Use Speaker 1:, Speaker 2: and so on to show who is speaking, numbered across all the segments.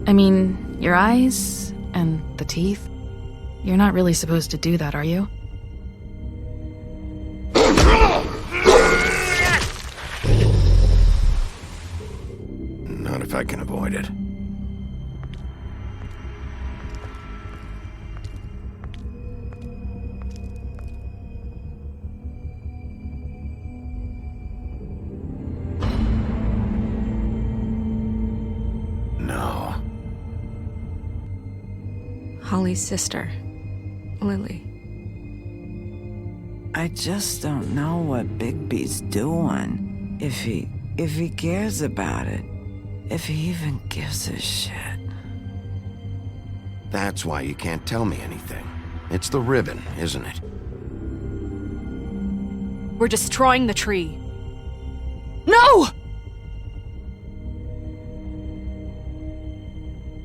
Speaker 1: I mean, your eyes and the teeth. You're not really supposed to do that, are you?
Speaker 2: Not if I can avoid it. No.
Speaker 3: Holly's sister, Lily.
Speaker 4: I just don't know what Bigby's doing. If he cares about it. If he even gives a shit.
Speaker 2: That's why you can't tell me anything. It's the ribbon, isn't it?
Speaker 5: We're destroying the tree. No!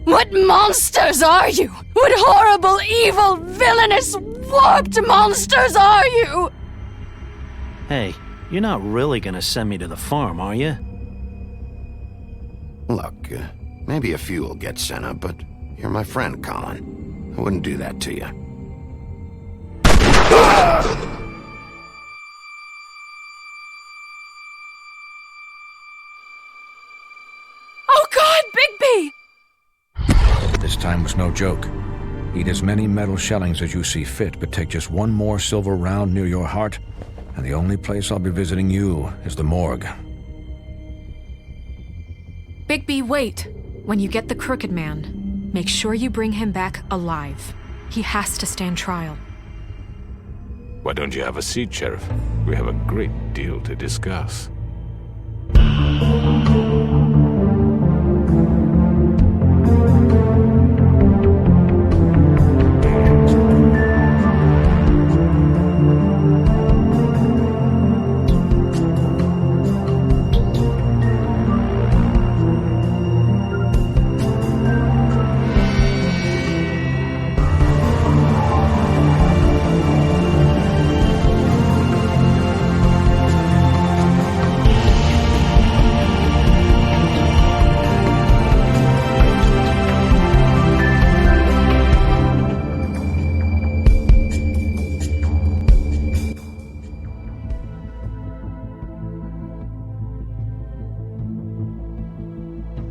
Speaker 5: What monsters are you? What horrible, evil, villainous, warped monsters are you?
Speaker 6: Hey, you're not really gonna send me to the farm, are you?
Speaker 2: Look, maybe a few will get sent up, but you're my friend, Colin. I wouldn't do that to you.
Speaker 5: Oh God, Bigby!
Speaker 7: This time was no joke. Eat as many metal shellings as you see fit, but take just one more silver round near your heart, and the only place I'll be visiting you is the morgue.
Speaker 5: Bigby, wait. When you get the Crooked Man, make sure you bring him back alive. He has to stand trial.
Speaker 8: Why don't you have a seat, Sheriff? We have a great deal to discuss.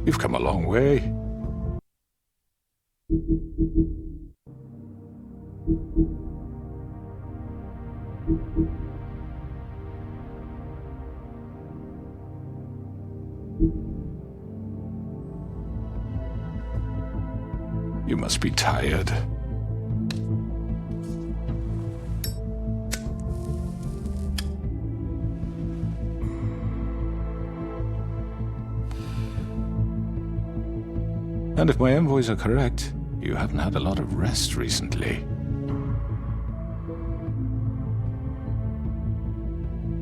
Speaker 8: You've come a long way. You must be tired. And if my envoys are correct, you haven't had a lot of rest recently.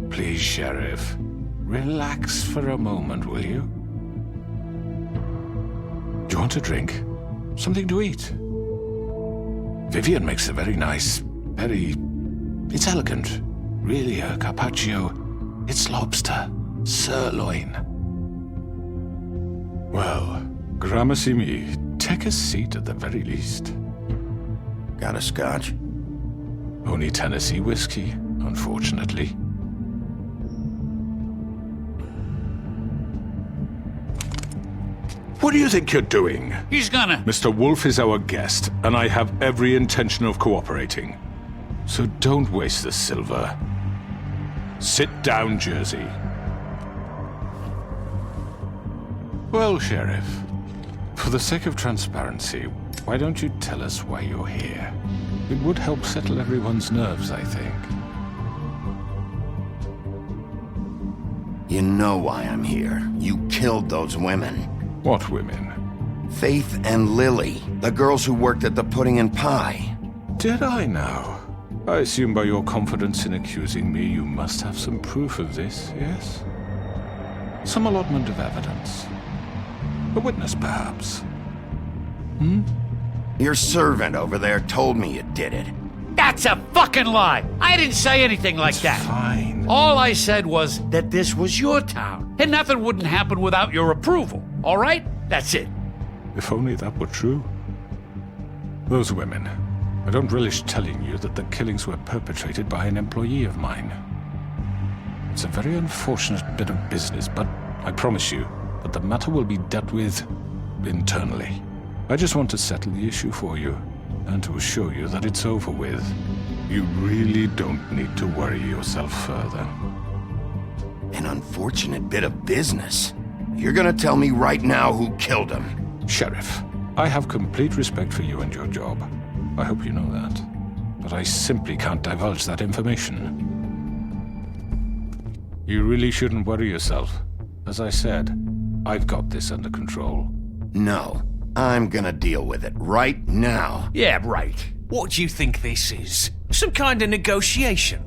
Speaker 8: Please, Sheriff, relax for a moment, will you? Do you want a drink? Something to eat? Vivian makes a very nice, it's elegant. Really a carpaccio. It's lobster, sirloin. Well, gramercy me, take a seat at the very least.
Speaker 2: Got a scotch?
Speaker 8: Only Tennessee whiskey, unfortunately. What do you think you're doing?
Speaker 9: He's gonna...
Speaker 8: Mr. Wolf is our guest, and I have every intention of cooperating. So don't waste the silver. Sit down, Jersey. Well, Sheriff, for the sake of transparency, why don't you tell us why you're here? It would help settle everyone's nerves, I think.
Speaker 2: You know why I'm here. You killed those women.
Speaker 8: What women?
Speaker 2: Faith and Lily, the girls who worked at the Pudding and Pie.
Speaker 8: Did I now? I assume by your confidence in accusing me, you must have some proof of this, yes? Some allotment of evidence. A witness, perhaps?
Speaker 2: Your servant over there told me you did it.
Speaker 9: That's a fucking lie! I didn't say anything like that!
Speaker 8: Fine.
Speaker 9: All I said was that this was your town, and nothing wouldn't happen without your approval, all right? That's it.
Speaker 8: If only that were true. Those women. I don't relish telling you that the killings were perpetrated by an employee of mine. It's a very unfortunate bit of business, but I promise you that the matter will be dealt with internally. I just want to settle the issue for you, and to assure you that it's over with. You really don't need to worry yourself further.
Speaker 2: An unfortunate bit of business. You're gonna tell me right now who killed him.
Speaker 8: Sheriff, I have complete respect for you and your job. I hope you know that. But I simply can't divulge that information. You really shouldn't worry yourself. As I said, I've got this under control.
Speaker 2: No, I'm gonna deal with it right now.
Speaker 9: Yeah, right.
Speaker 10: What do you think this is? Some kind of negotiation?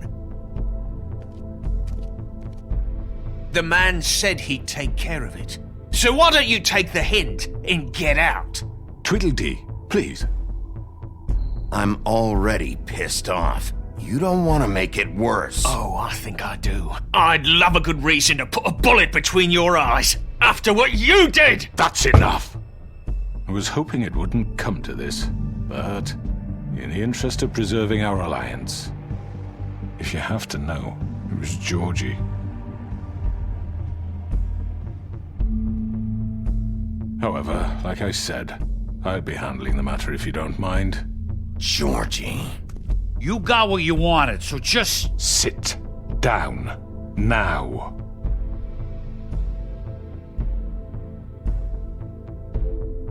Speaker 10: The man said he'd take care of it. So why don't you take the hint and get out?
Speaker 8: Tweedledee, please.
Speaker 2: I'm already pissed off. You don't want to make it worse.
Speaker 10: Oh, I think I do. I'd love a good reason to put a bullet between your eyes after what you did!
Speaker 8: That's enough! I was hoping it wouldn't come to this, but in the interest of preserving our alliance, if you have to know, it was Georgie. However, like I said, I'll be handling the matter if you don't mind.
Speaker 2: Georgie.
Speaker 9: You got what you wanted, so just...
Speaker 8: Sit down. Now.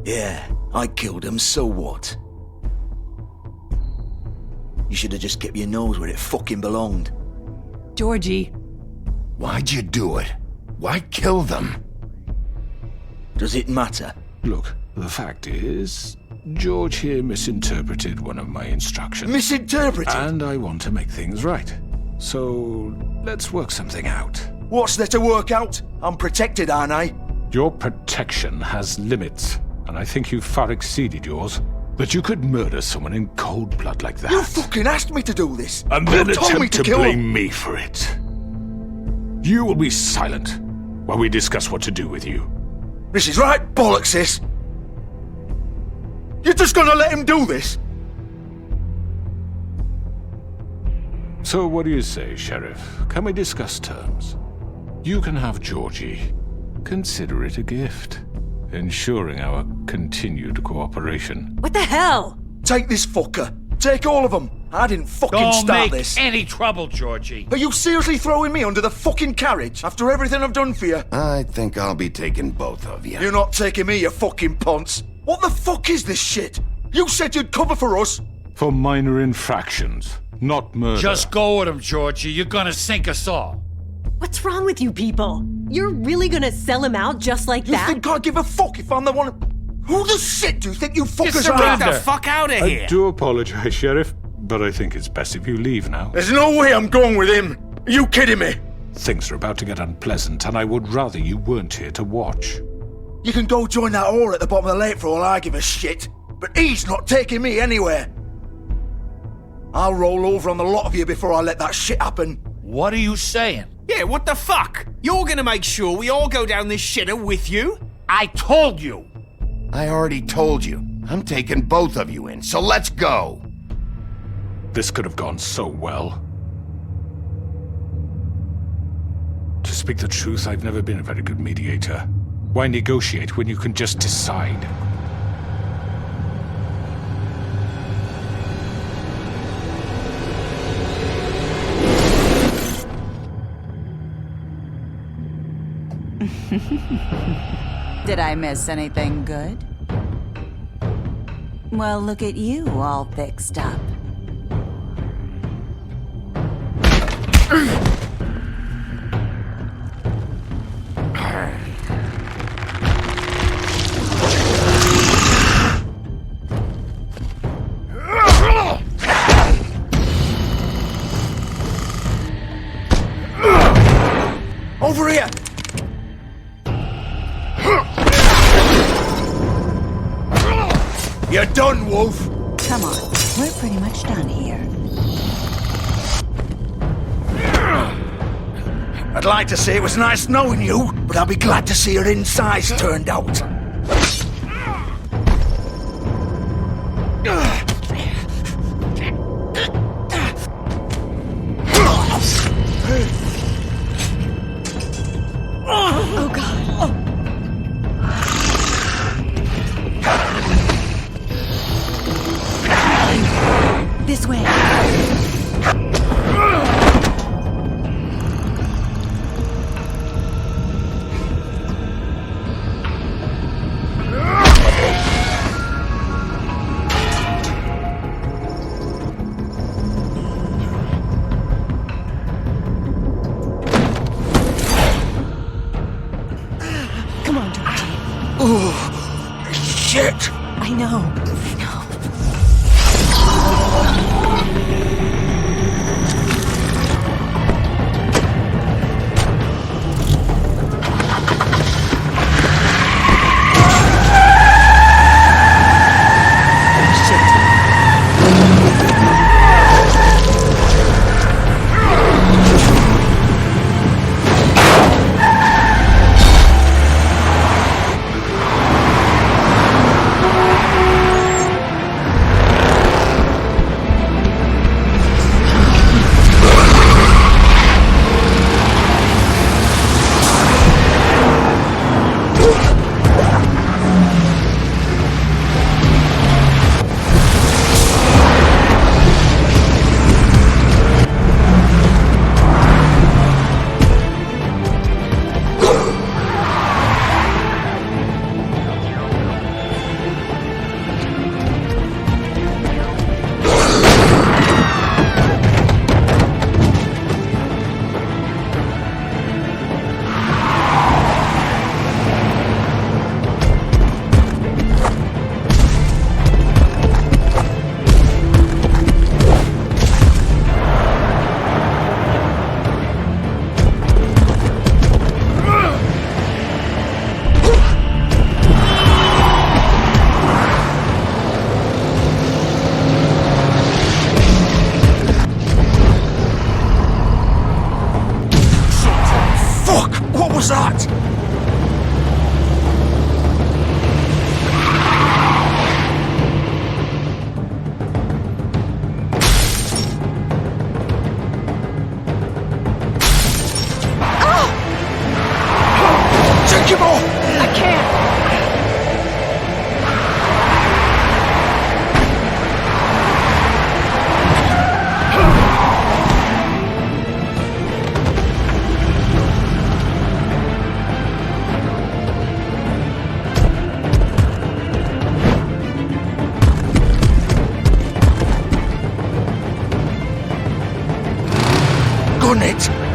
Speaker 11: Yeah, I killed him, so what? You should have just kept your nose where it fucking belonged.
Speaker 12: Georgie.
Speaker 2: Why'd you do it? Why kill them?
Speaker 11: Does it matter?
Speaker 8: Look, the fact is, George here misinterpreted one of my instructions.
Speaker 11: Misinterpreted?
Speaker 8: And I want to make things right. So, let's work something out.
Speaker 11: What's there to work out? I'm protected, aren't I?
Speaker 8: Your protection has limits, and I think you've far exceeded yours. That you could murder someone in cold blood like that.
Speaker 11: You fucking asked me to do this!
Speaker 8: And then
Speaker 11: you told me
Speaker 8: attempt to
Speaker 11: kill
Speaker 8: blame
Speaker 11: him.
Speaker 8: me for it. You will be silent while we discuss what to do with you.
Speaker 11: This is right bollocks, sis! You're just gonna let him do this?
Speaker 8: So what do you say, Sheriff? Can we discuss terms? You can have Georgie. Consider it a gift, ensuring our continued cooperation.
Speaker 12: What the hell?
Speaker 11: Take this fucker. Take all of them. I didn't fucking start this.
Speaker 9: Don't make any trouble, Georgie.
Speaker 11: Are you seriously throwing me under the fucking carriage after everything I've done for you?
Speaker 2: I think I'll be taking both of you.
Speaker 11: You're not taking me, you fucking ponce. What the fuck is this shit? You said you'd cover for us.
Speaker 8: For minor infractions, not murder.
Speaker 9: Just go with him, Georgie. You're gonna sink us all.
Speaker 12: What's wrong with you people? You're really gonna sell him out just like that?
Speaker 11: You think I give a fuck if I'm the one... Who the shit do you think you fuckers are?
Speaker 10: Get the fuck out of here!
Speaker 8: I do apologize, Sheriff, but I think it's best if you leave now.
Speaker 11: There's no way I'm going with him. Are you kidding me?
Speaker 8: Things are about to get unpleasant, and I would rather you weren't here to watch.
Speaker 11: You can go join that whore at the bottom of the lake for all I give a shit. But he's not taking me anywhere. I'll roll over on the lot of you before I let that shit happen.
Speaker 9: What are you saying?
Speaker 10: Yeah, what the fuck? You're gonna make sure we all go down this shitter with you?
Speaker 9: I told you!
Speaker 2: I already told you. I'm taking both of you in, so let's go!
Speaker 8: This could have gone so well. To speak the truth, I've never been a very good mediator. Why negotiate when you can just decide?
Speaker 13: Did I miss anything good? Well, look at you all fixed up.
Speaker 11: Over here! You're done, Wolf!
Speaker 13: Come on, we're pretty much done here.
Speaker 11: I'd like to say it was nice knowing you, but I'll be glad to see your insides turned out.
Speaker 12: Oh, God. This way. Come on, Georgie.
Speaker 11: Oh, shit!
Speaker 12: I know.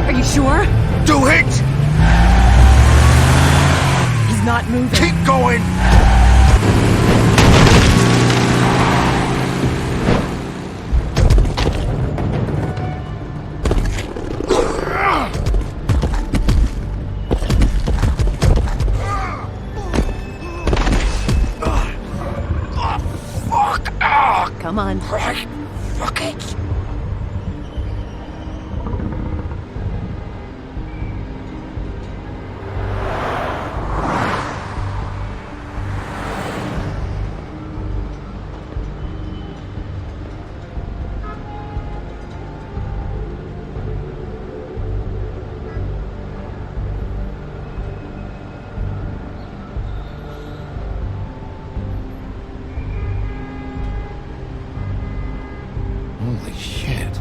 Speaker 11: Are you sure? Do it!
Speaker 12: He's not moving.
Speaker 11: Keep going!
Speaker 12: Come on.
Speaker 11: Right. Fuck it.
Speaker 2: Holy shit.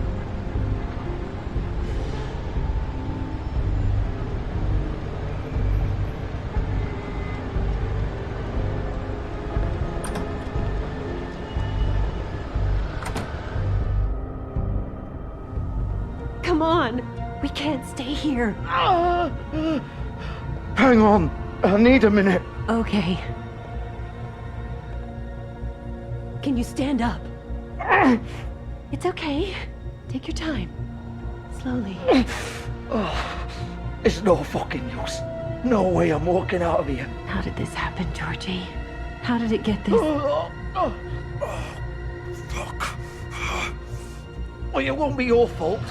Speaker 12: Come on. We can't stay here.
Speaker 11: Hang on. I need a minute.
Speaker 12: Okay. Can you stand up? It's okay. Take your time. Slowly.
Speaker 11: It's no fucking use. No way I'm walking out of here.
Speaker 12: How did this happen, Georgie? How did it get this?
Speaker 11: Fuck. Well, it won't be your fault.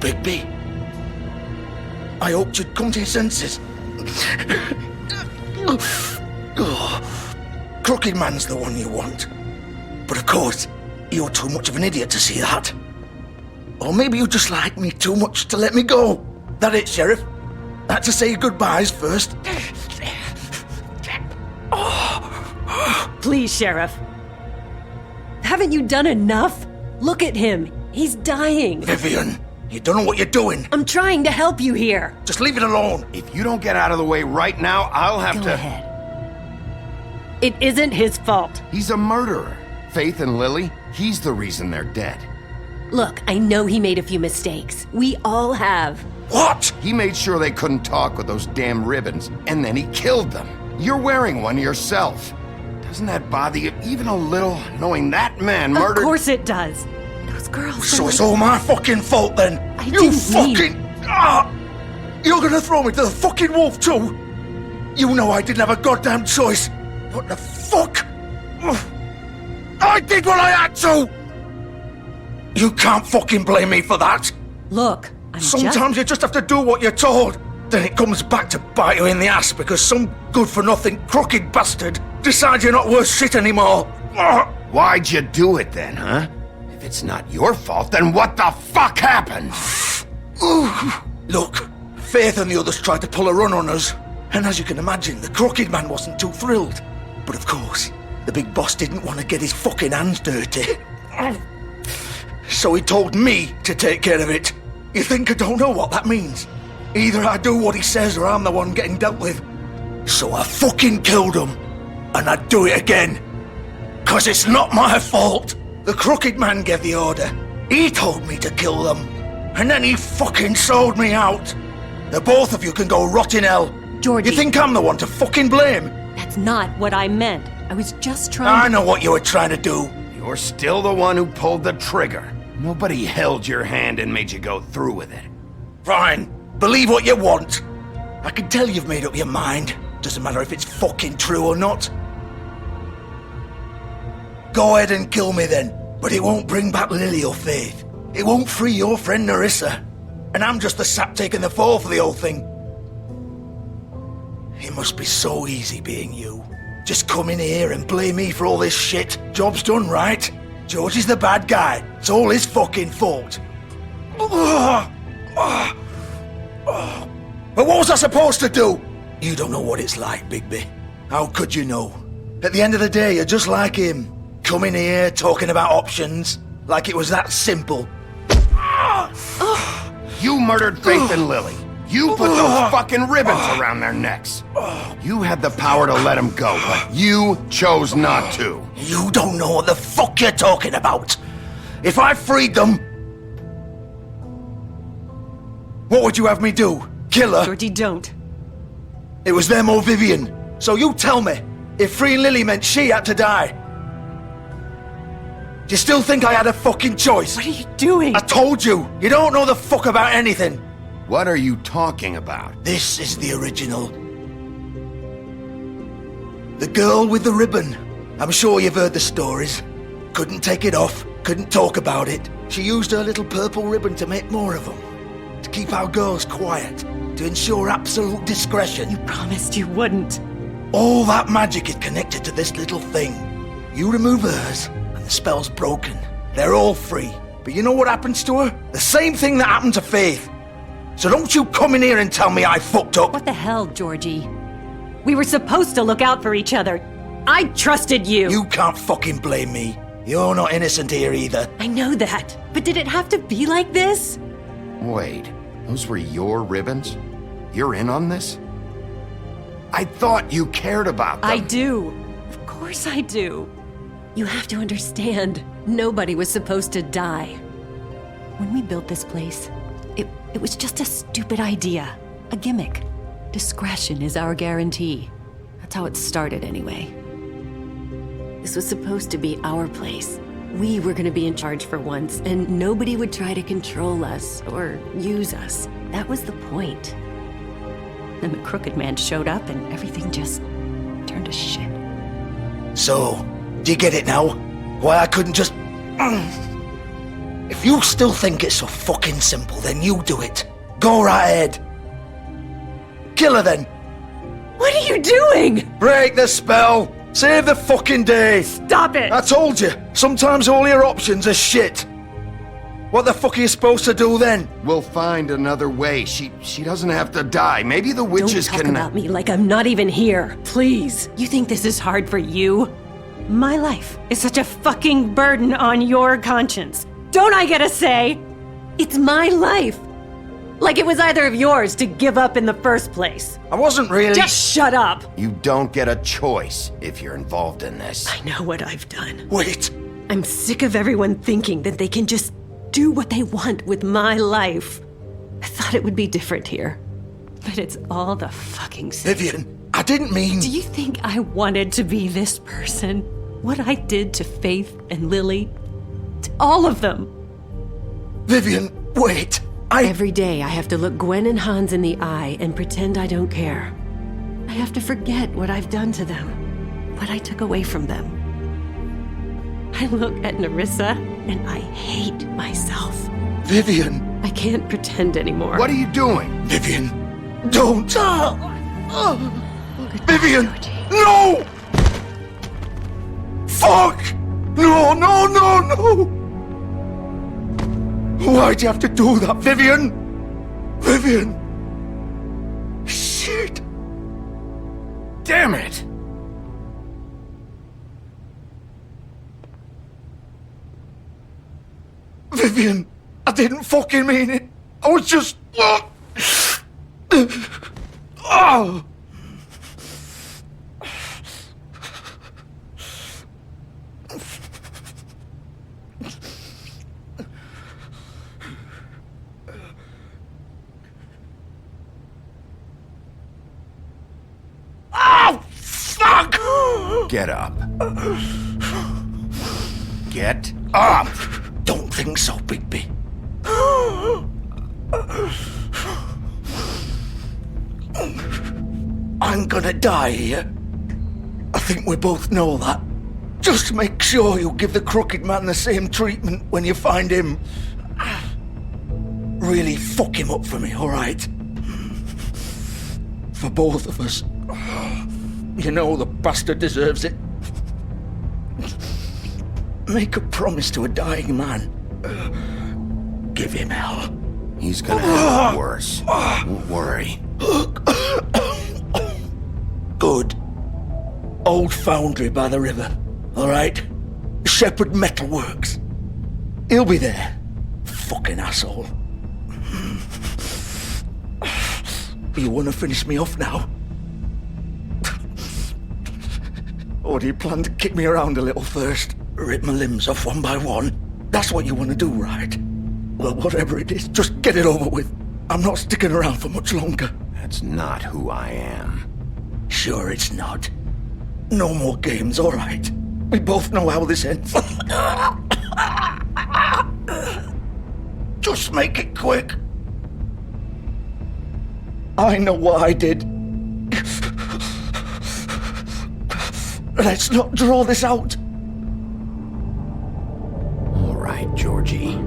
Speaker 11: Bigby. I hoped you'd come to your senses. Crooked Man's the one you want. But of course, you're too much of an idiot to see that. Or maybe you just like me too much to let me go. That it, Sheriff? Had to say goodbyes first.
Speaker 12: Please, Sheriff. Haven't you done enough? Look at him. He's dying.
Speaker 11: Vivian, you don't know what you're doing.
Speaker 12: I'm trying to help you here.
Speaker 11: Just leave it alone.
Speaker 2: If you don't get out of the way right now, I'll have
Speaker 12: Go
Speaker 2: to...
Speaker 12: ahead. It isn't his fault.
Speaker 2: He's a murderer. Faith and Lily, he's the reason they're dead.
Speaker 12: Look, I know he made a few mistakes. We all have.
Speaker 11: What?
Speaker 2: He made sure they couldn't talk with those damn ribbons, and then he killed them. You're wearing one yourself. Doesn't that bother you even a little, knowing that man murdered...
Speaker 12: Of course it does. Those girls...
Speaker 11: So it's all my fucking fault then?
Speaker 12: I
Speaker 11: You
Speaker 12: didn't
Speaker 11: fucking... You're gonna throw me to the fucking wolf too? You know I didn't have a goddamn choice. What the fuck? I did what I had to! You can't fucking blame me for that.
Speaker 12: Look,
Speaker 11: Sometimes you just have to do what you're told. Then it comes back to bite you in the ass because some good-for-nothing crooked bastard decides you're not worth shit anymore.
Speaker 2: Why'd you do it then, huh? If it's not your fault, then what the fuck happened?
Speaker 11: Look, Faith and the others tried to pull a run on us. And as you can imagine, the Crooked Man wasn't too thrilled. But of course, the big boss didn't want to get his fucking hands dirty. So he told me to take care of it. You think I don't know what that means? Either I do what he says or I'm the one getting dealt with. So I fucking killed him. And I'd do it again. 'Cause it's not my fault. The Crooked Man gave the order. He told me to kill them. And then he fucking sold me out. The both of you can go rot in hell.
Speaker 12: Georgie.
Speaker 11: You think I'm the one to fucking blame?
Speaker 12: That's not what I meant. I was just trying
Speaker 11: I know what you were trying to do.
Speaker 2: You're still the one who pulled the trigger. Nobody held your hand and made you go through with it.
Speaker 11: Fine. Believe what you want. I can tell you've made up your mind. Doesn't matter if it's fucking true or not. Go ahead and kill me then. But it won't bring back Lily or Faith. It won't free your friend Narissa. And I'm just the sap taking the fall for the whole thing. It must be so easy being you. Just come in here and blame me for all this shit. Job's done, right? George is the bad guy. It's all his fucking fault. But what was I supposed to do? You don't know what it's like, Bigby. How could you know? At the end of the day, you're just like him. Coming here, talking about options. Like it was that simple.
Speaker 2: You murdered Faith and Lily. You put those fucking ribbons around their necks. You had the power to let them go, but you chose not to.
Speaker 11: You don't know what the fuck you're talking about. If I freed them... What would you have me do? Kill her?
Speaker 12: Georgie, don't.
Speaker 11: It was them or Vivian. So you tell me, if freeing Lily meant she had to die. Do you still think I had a fucking choice?
Speaker 12: What are you doing?
Speaker 11: I told you, you don't know the fuck about anything.
Speaker 2: What are you talking about?
Speaker 11: This is the original. The girl with the ribbon. I'm sure you've heard the stories. Couldn't take it off, couldn't talk about it. She used her little purple ribbon to make more of them. To keep our girls quiet. To ensure absolute discretion.
Speaker 12: You promised you wouldn't.
Speaker 11: All that magic is connected to this little thing. You remove hers, and the spell's broken. They're all free. But you know what happens to her? The same thing that happened to Faith. So don't you come in here and tell me I fucked up.
Speaker 12: What the hell, Georgie? We were supposed to look out for each other. I trusted you.
Speaker 11: You can't fucking blame me. You're not innocent here either.
Speaker 12: I know that. But did it have to be like this?
Speaker 2: Wait, those were your ribbons? You're in on this? I thought you cared about them.
Speaker 12: I do. Of course I do. You have to understand, nobody was supposed to die. When we built this place, it was just a stupid idea. A gimmick. Discretion is our guarantee. That's how it started anyway. This was supposed to be our place. We were gonna be in charge for once, and nobody would try to control us or use us. That was the point. Then the Crooked Man showed up and everything just turned to shit.
Speaker 11: So, do you get it now? Why I couldn't just... If you still think it's so fucking simple, then you do it. Go right ahead. Kill her then.
Speaker 12: What are you doing?
Speaker 11: Break the spell. Save the fucking day.
Speaker 12: Stop it!
Speaker 11: I told you, sometimes all your options are shit. What the fuck are you supposed to do then?
Speaker 2: We'll find another way. She doesn't have to die. Maybe the witches
Speaker 12: Don't talk
Speaker 2: can...
Speaker 12: about me like I'm not even here. Please. You think this is hard for you? My life is such a fucking burden on your conscience. Don't I get a say? It's my life. Like it was either of yours to give up in the first place.
Speaker 11: I wasn't really...
Speaker 12: Just shut up.
Speaker 2: You don't get a choice if you're involved in this.
Speaker 12: I know what I've done.
Speaker 11: Wait.
Speaker 12: I'm sick of everyone thinking that they can just do what they want with my life. I thought it would be different here. But it's all the fucking same.
Speaker 11: Vivian, I didn't mean...
Speaker 12: Do you think I wanted to be this person? What I did to Faith and Lily? To all of them?
Speaker 11: Vivian, wait.
Speaker 12: Every day I have to look Gwen and Hans in the eye and pretend I don't care. I have to forget what I've done to them, what I took away from them. I look at Nerissa and I hate myself.
Speaker 11: Vivian.
Speaker 12: I can't pretend anymore.
Speaker 2: What are you doing?
Speaker 11: Vivian, don't. Vivian, no! Fuck! No, no, no, no! Why'd you have to do that, Vivian? Vivian! Shit!
Speaker 2: Damn it!
Speaker 11: Vivian, I didn't fucking mean it. I was just... Oh! Oh, fuck!
Speaker 2: Get up. Get up!
Speaker 11: Don't think so, Bigby. I'm gonna die here. I think we both know that. Just make sure you give the crooked man the same treatment when you find him. Really fuck him up for me, alright? For both of us. You know the bastard deserves it. Make a promise to a dying man. Give him hell.
Speaker 2: He's gonna have it worse. Don't worry.
Speaker 11: Good. Old foundry by the river, alright? Shepherd Metalworks. He'll be there. Fucking asshole. You wanna finish me off now? Or do you plan to kick me around a little first? Rip my limbs off one by one? That's what you want to do, right? Well, whatever it is, just get it over with. I'm not sticking around for much longer.
Speaker 2: That's not who I am.
Speaker 11: Sure it's not. No more games, all right? We both know how this ends. Just make it quick. I know what I did. Let's not draw this out.
Speaker 2: All right, Georgie.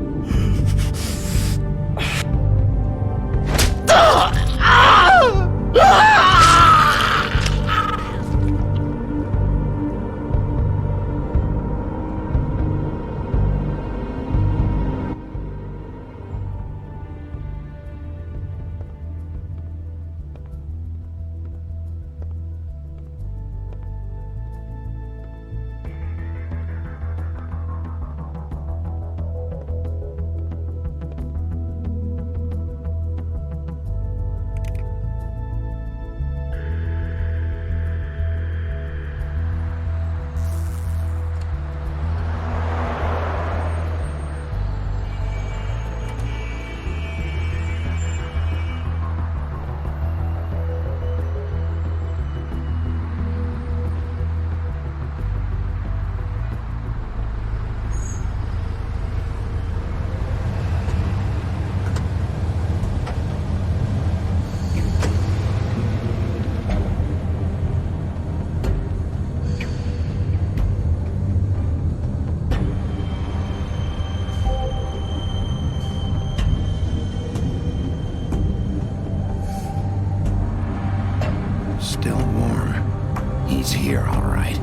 Speaker 2: It's here, all right.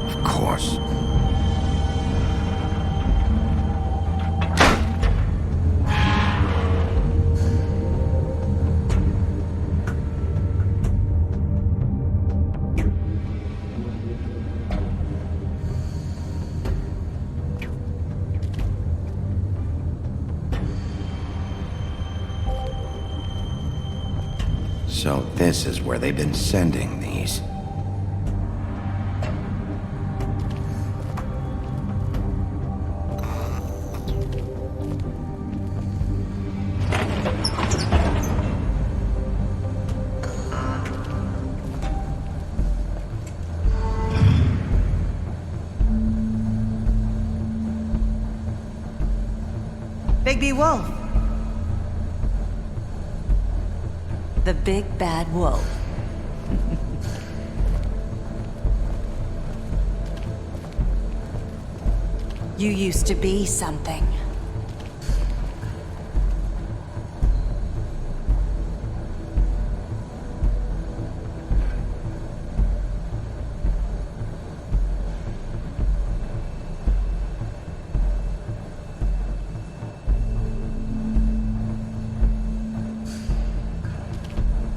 Speaker 2: Of course. So this is where they've been sending these.
Speaker 13: Bigby Wolf. The big bad wolf. You used to be something.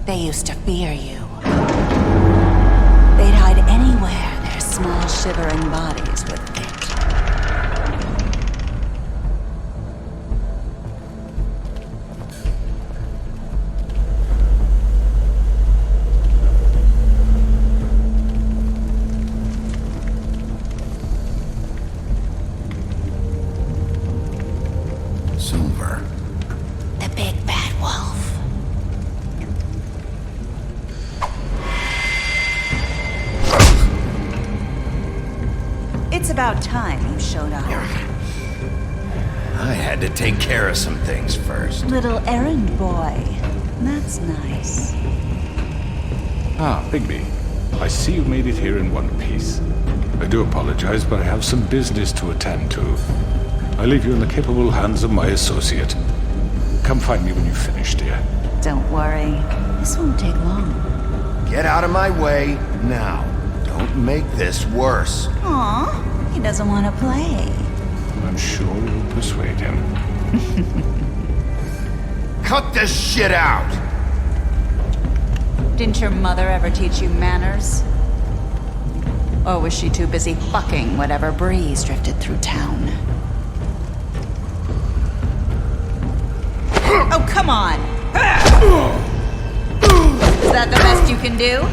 Speaker 13: They used to fear you. They'd hide anywhere their small, shivering bodies would fit.
Speaker 2: Silver.
Speaker 13: The big bad wolf. It's about time you showed up.
Speaker 2: I had to take care of some things first.
Speaker 13: Little errand boy. That's nice.
Speaker 8: Ah, Bigby. I see you made it here in one piece. I do apologize, but I have some business to attend to. I leave you in the capable hands of my associate. Come find me when you've finished, dear.
Speaker 13: Don't worry. This won't take long.
Speaker 2: Get out of my way now. Don't make this worse.
Speaker 13: Aw, he doesn't want to play.
Speaker 8: I'm sure you'll persuade him.
Speaker 2: Cut this shit out!
Speaker 13: Didn't your mother ever teach you manners? Or was she too busy fucking whatever breeze drifted through town? Oh, come on! Is that the best you can do?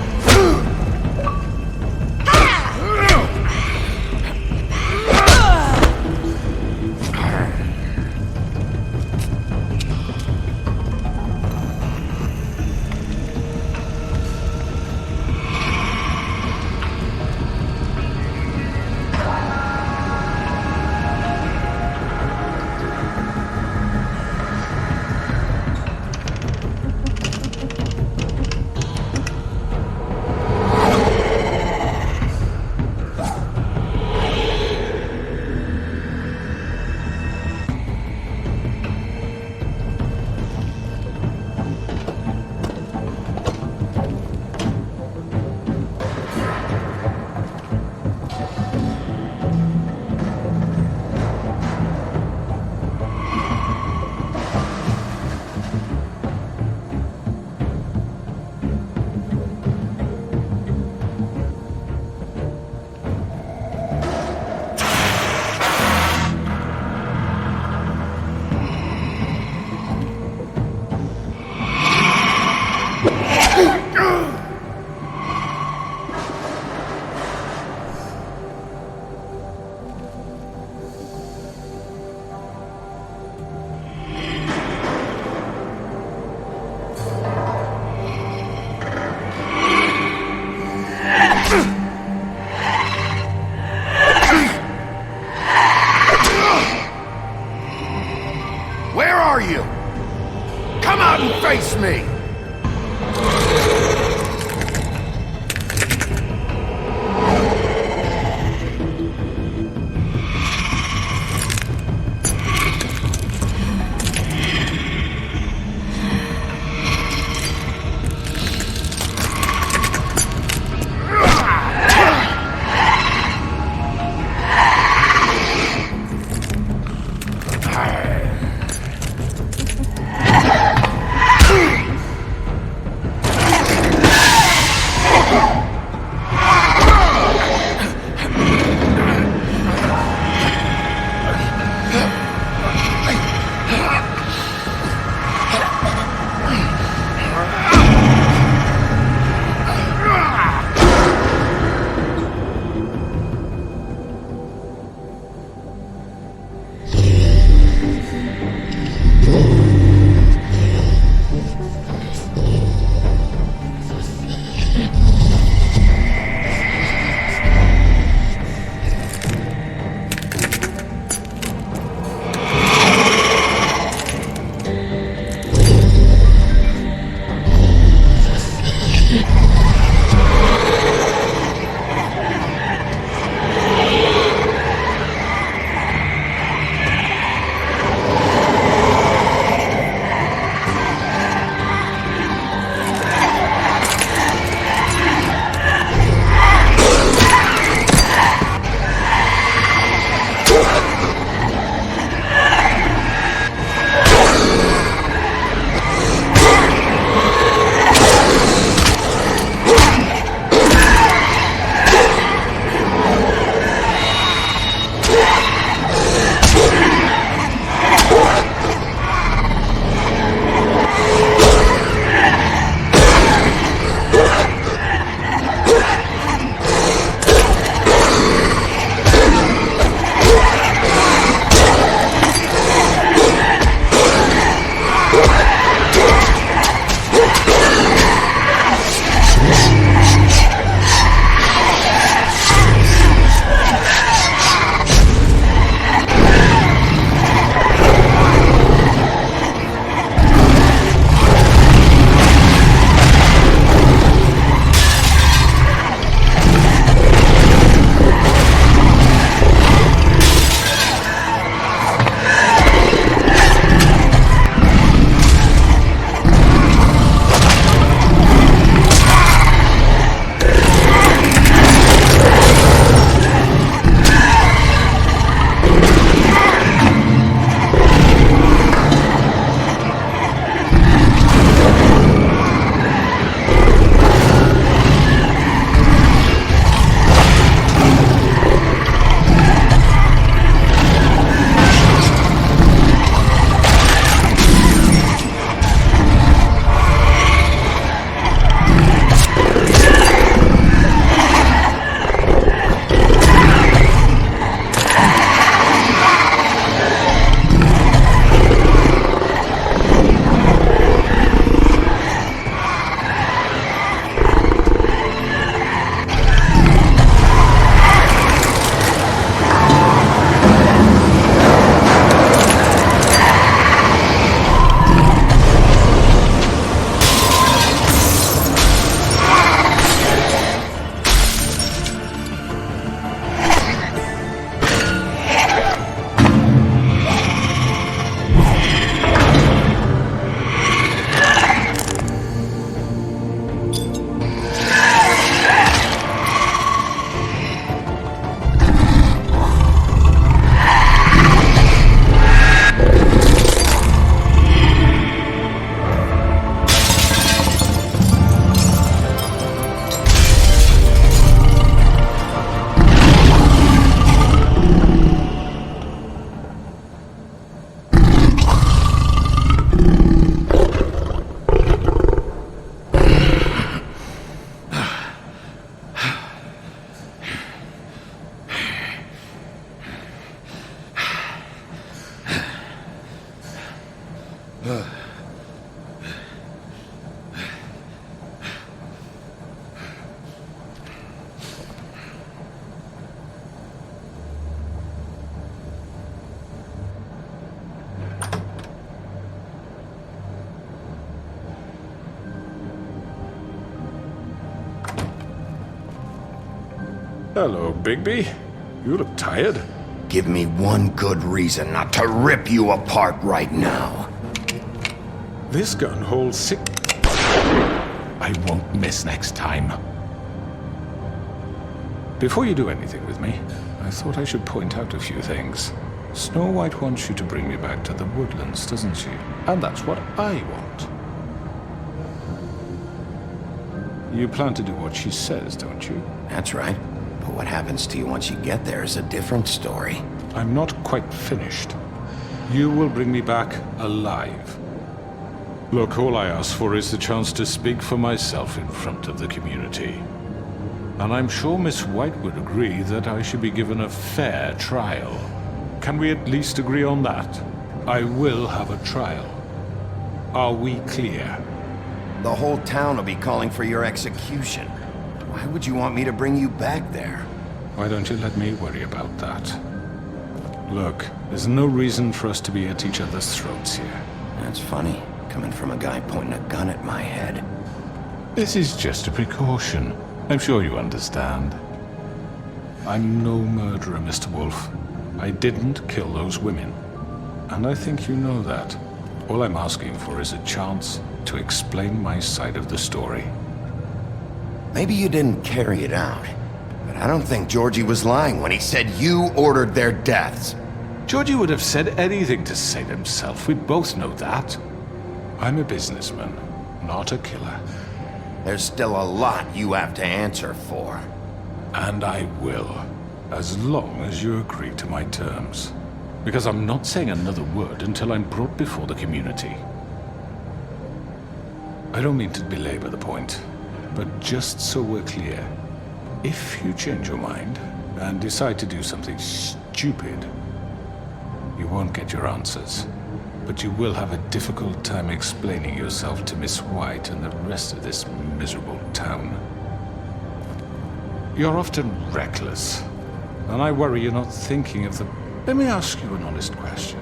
Speaker 8: Hello, Bigby. You look tired.
Speaker 2: Give me one good reason not to rip you apart right now.
Speaker 8: This gun holds 6... I won't miss next time. Before you do anything with me, I thought I should point out a few things. Snow White wants you to bring me back to the woodlands, doesn't she? And that's what I want. You plan to do what she says, don't you?
Speaker 2: That's right. But what happens to you once you get there is a different story.
Speaker 8: I'm not quite finished. You will bring me back alive. Look, all I ask for is the chance to speak for myself in front of the community. And I'm sure Miss White would agree that I should be given a fair trial. Can we at least agree on that? I will have a trial. Are we clear?
Speaker 2: The whole town will be calling for your execution. Why would you want me to bring you back there?
Speaker 8: Why don't you let me worry about that? Look, there's no reason for us to be at each other's throats here.
Speaker 2: That's funny, coming from a guy pointing a gun at my head.
Speaker 8: This is just a precaution. I'm sure you understand. I'm no murderer, Mr. Wolf. I didn't kill those women. And I think you know that. All I'm asking for is a chance to explain my side of the story.
Speaker 2: Maybe you didn't carry it out, but I don't think Georgie was lying when he said you ordered their deaths.
Speaker 8: Georgie would have said anything to save himself. We both know that. I'm a businessman, not a killer.
Speaker 2: There's still a lot you have to answer for.
Speaker 8: And I will, as long as you agree to my terms. Because I'm not saying another word until I'm brought before the community. I don't mean to belabor the point, but just so we're clear, if you change your mind and decide to do something stupid, you won't get your answers. But you will have a difficult time explaining yourself to Miss White and the rest of this miserable town. You're often reckless, and I worry you're not thinking of the... Let me ask you an honest question.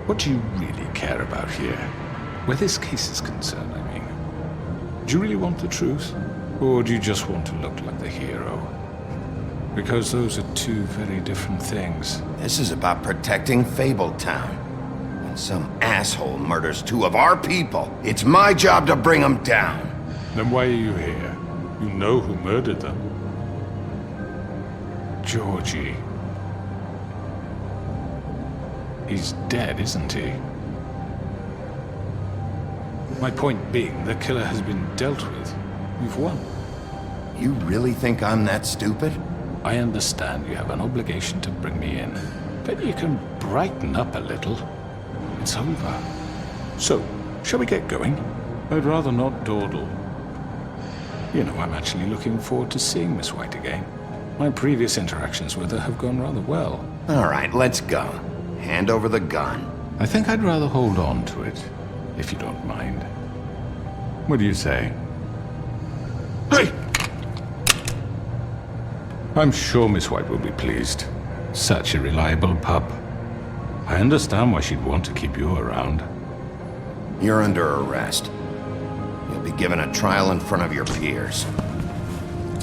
Speaker 8: What do you really care about here? Where this case is concerned, I mean. Do you really want the truth? Or do you just want to look like the hero? Because those are two very different things.
Speaker 2: This is about protecting Fabletown. When some asshole murders two of our people, it's my job to bring them down.
Speaker 8: Then why are you here? You know who murdered them. Georgie. He's dead, isn't he? My point being, the killer has been dealt with. We've won.
Speaker 2: You really think I'm that stupid?
Speaker 8: I understand you have an obligation to bring me in, but you can brighten up a little. It's over. So, shall we get going? I'd rather not dawdle. You know, I'm actually looking forward to seeing Miss White again. My previous interactions with her have gone rather well.
Speaker 2: All right, let's go. Hand over the gun.
Speaker 8: I think I'd rather hold on to it, if you don't mind. What do you say? Hey! I'm sure Miss White will be pleased. Such a reliable pup. I understand why she'd want to keep you around.
Speaker 2: You're under arrest. You'll be given a trial in front of your peers.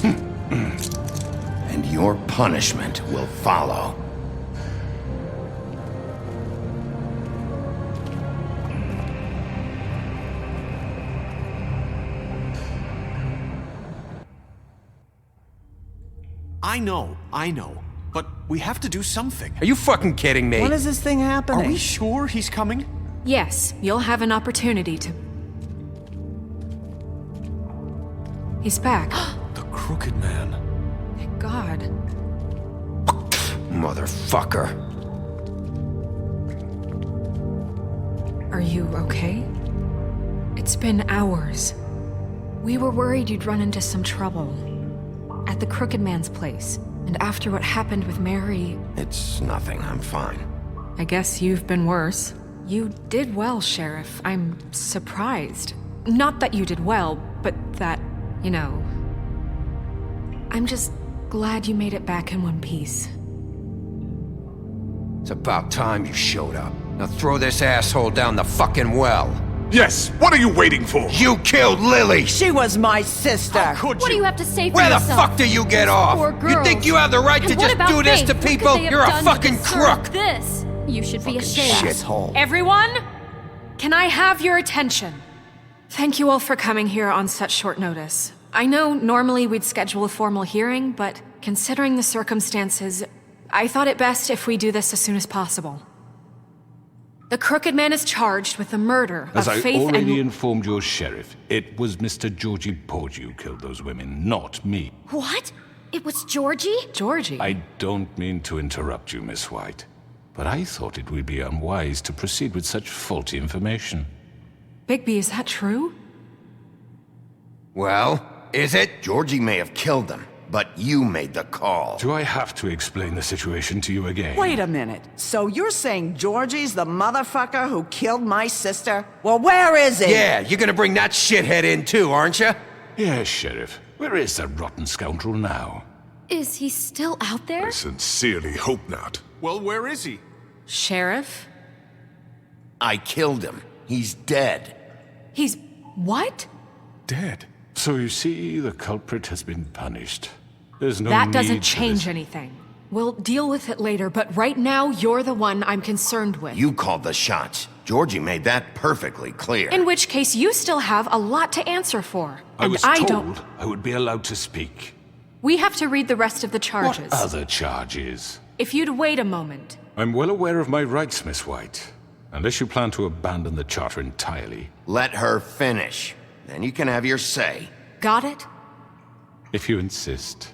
Speaker 2: And your punishment will follow.
Speaker 10: I know. But we have to do something.
Speaker 14: Are you fucking kidding me?
Speaker 4: When is this thing happening?
Speaker 10: Are we sure he's coming?
Speaker 5: Yes, you'll have an opportunity to... He's back.
Speaker 14: The Crooked Man.
Speaker 5: Thank God.
Speaker 14: Motherfucker.
Speaker 5: Are you okay? It's been hours. We were worried you'd run into some trouble. At the Crooked Man's place. And after what happened with Mary...
Speaker 2: It's nothing, I'm fine.
Speaker 5: I guess you've been worse. You did well, Sheriff. I'm surprised. Not that you did well, but that, you know... I'm just glad you made it back in one piece.
Speaker 14: It's about time you showed up. Now throw this asshole down the fucking well.
Speaker 8: Yes, what are you waiting for?
Speaker 2: You killed Lily!
Speaker 4: She was my sister.
Speaker 10: Could
Speaker 15: What do
Speaker 10: you?
Speaker 15: you have to say for
Speaker 2: Where the
Speaker 15: yourself?
Speaker 2: fuck do you get
Speaker 15: Those
Speaker 2: off?
Speaker 15: poor
Speaker 2: You think
Speaker 15: girls.
Speaker 2: you have the right
Speaker 15: And
Speaker 2: to
Speaker 15: what
Speaker 2: just
Speaker 15: about
Speaker 2: do this
Speaker 15: Faith?
Speaker 2: to
Speaker 15: What could
Speaker 2: people?
Speaker 15: they have
Speaker 2: You're a
Speaker 15: done to
Speaker 2: fucking
Speaker 15: deserve
Speaker 2: crook!
Speaker 15: This. You should be ashamed.
Speaker 2: Shithole.
Speaker 5: Everyone, can I have your attention? Thank you all for coming here on such short notice. I know normally we'd schedule a formal hearing, but considering the circumstances, I thought it best if we do this as soon as possible. The Crooked Man is charged with the murder
Speaker 8: As
Speaker 5: of
Speaker 8: I
Speaker 5: Faith
Speaker 8: already
Speaker 5: and...
Speaker 8: informed your sheriff, it was Mr. Georgie Porgy who killed those women, not me.
Speaker 15: What? It was Georgie?
Speaker 5: Georgie?
Speaker 8: I don't mean to interrupt you, Miss White, but I thought it would be unwise to proceed with such faulty information.
Speaker 5: Bigby, is that true?
Speaker 2: Well, is it? Georgie may have killed them, but you made the call.
Speaker 8: Do I have to explain the situation to you again?
Speaker 4: Wait a minute. So you're saying Georgie's the motherfucker who killed my sister? Well, where is he?
Speaker 2: Yeah, you're gonna bring that shithead in too, aren't you?
Speaker 8: Yes, Sheriff. Where is that rotten scoundrel now?
Speaker 15: Is he still out there?
Speaker 14: I sincerely hope not.
Speaker 10: Well, where is he?
Speaker 5: Sheriff?
Speaker 2: I killed him. He's dead.
Speaker 5: He's... what?
Speaker 8: Dead. So you see, the culprit has been punished. There's no
Speaker 5: That
Speaker 8: need
Speaker 5: doesn't
Speaker 8: for
Speaker 5: change
Speaker 8: this.
Speaker 5: anything. We'll deal with it later, but right now, you're the one I'm concerned with.
Speaker 2: You called the shots. Georgie made that perfectly clear.
Speaker 5: In which case, you still have a lot to answer for.
Speaker 8: I
Speaker 5: And
Speaker 8: was
Speaker 5: I
Speaker 8: told
Speaker 5: don't...
Speaker 8: I would be allowed to speak.
Speaker 5: We have to read the rest of the charges.
Speaker 8: What other charges?
Speaker 5: If you'd wait a moment.
Speaker 8: I'm well aware of my rights, Miss White. Unless you plan to abandon the charter entirely.
Speaker 2: Let her finish. Then you can have your say.
Speaker 5: Got it?
Speaker 8: If you insist.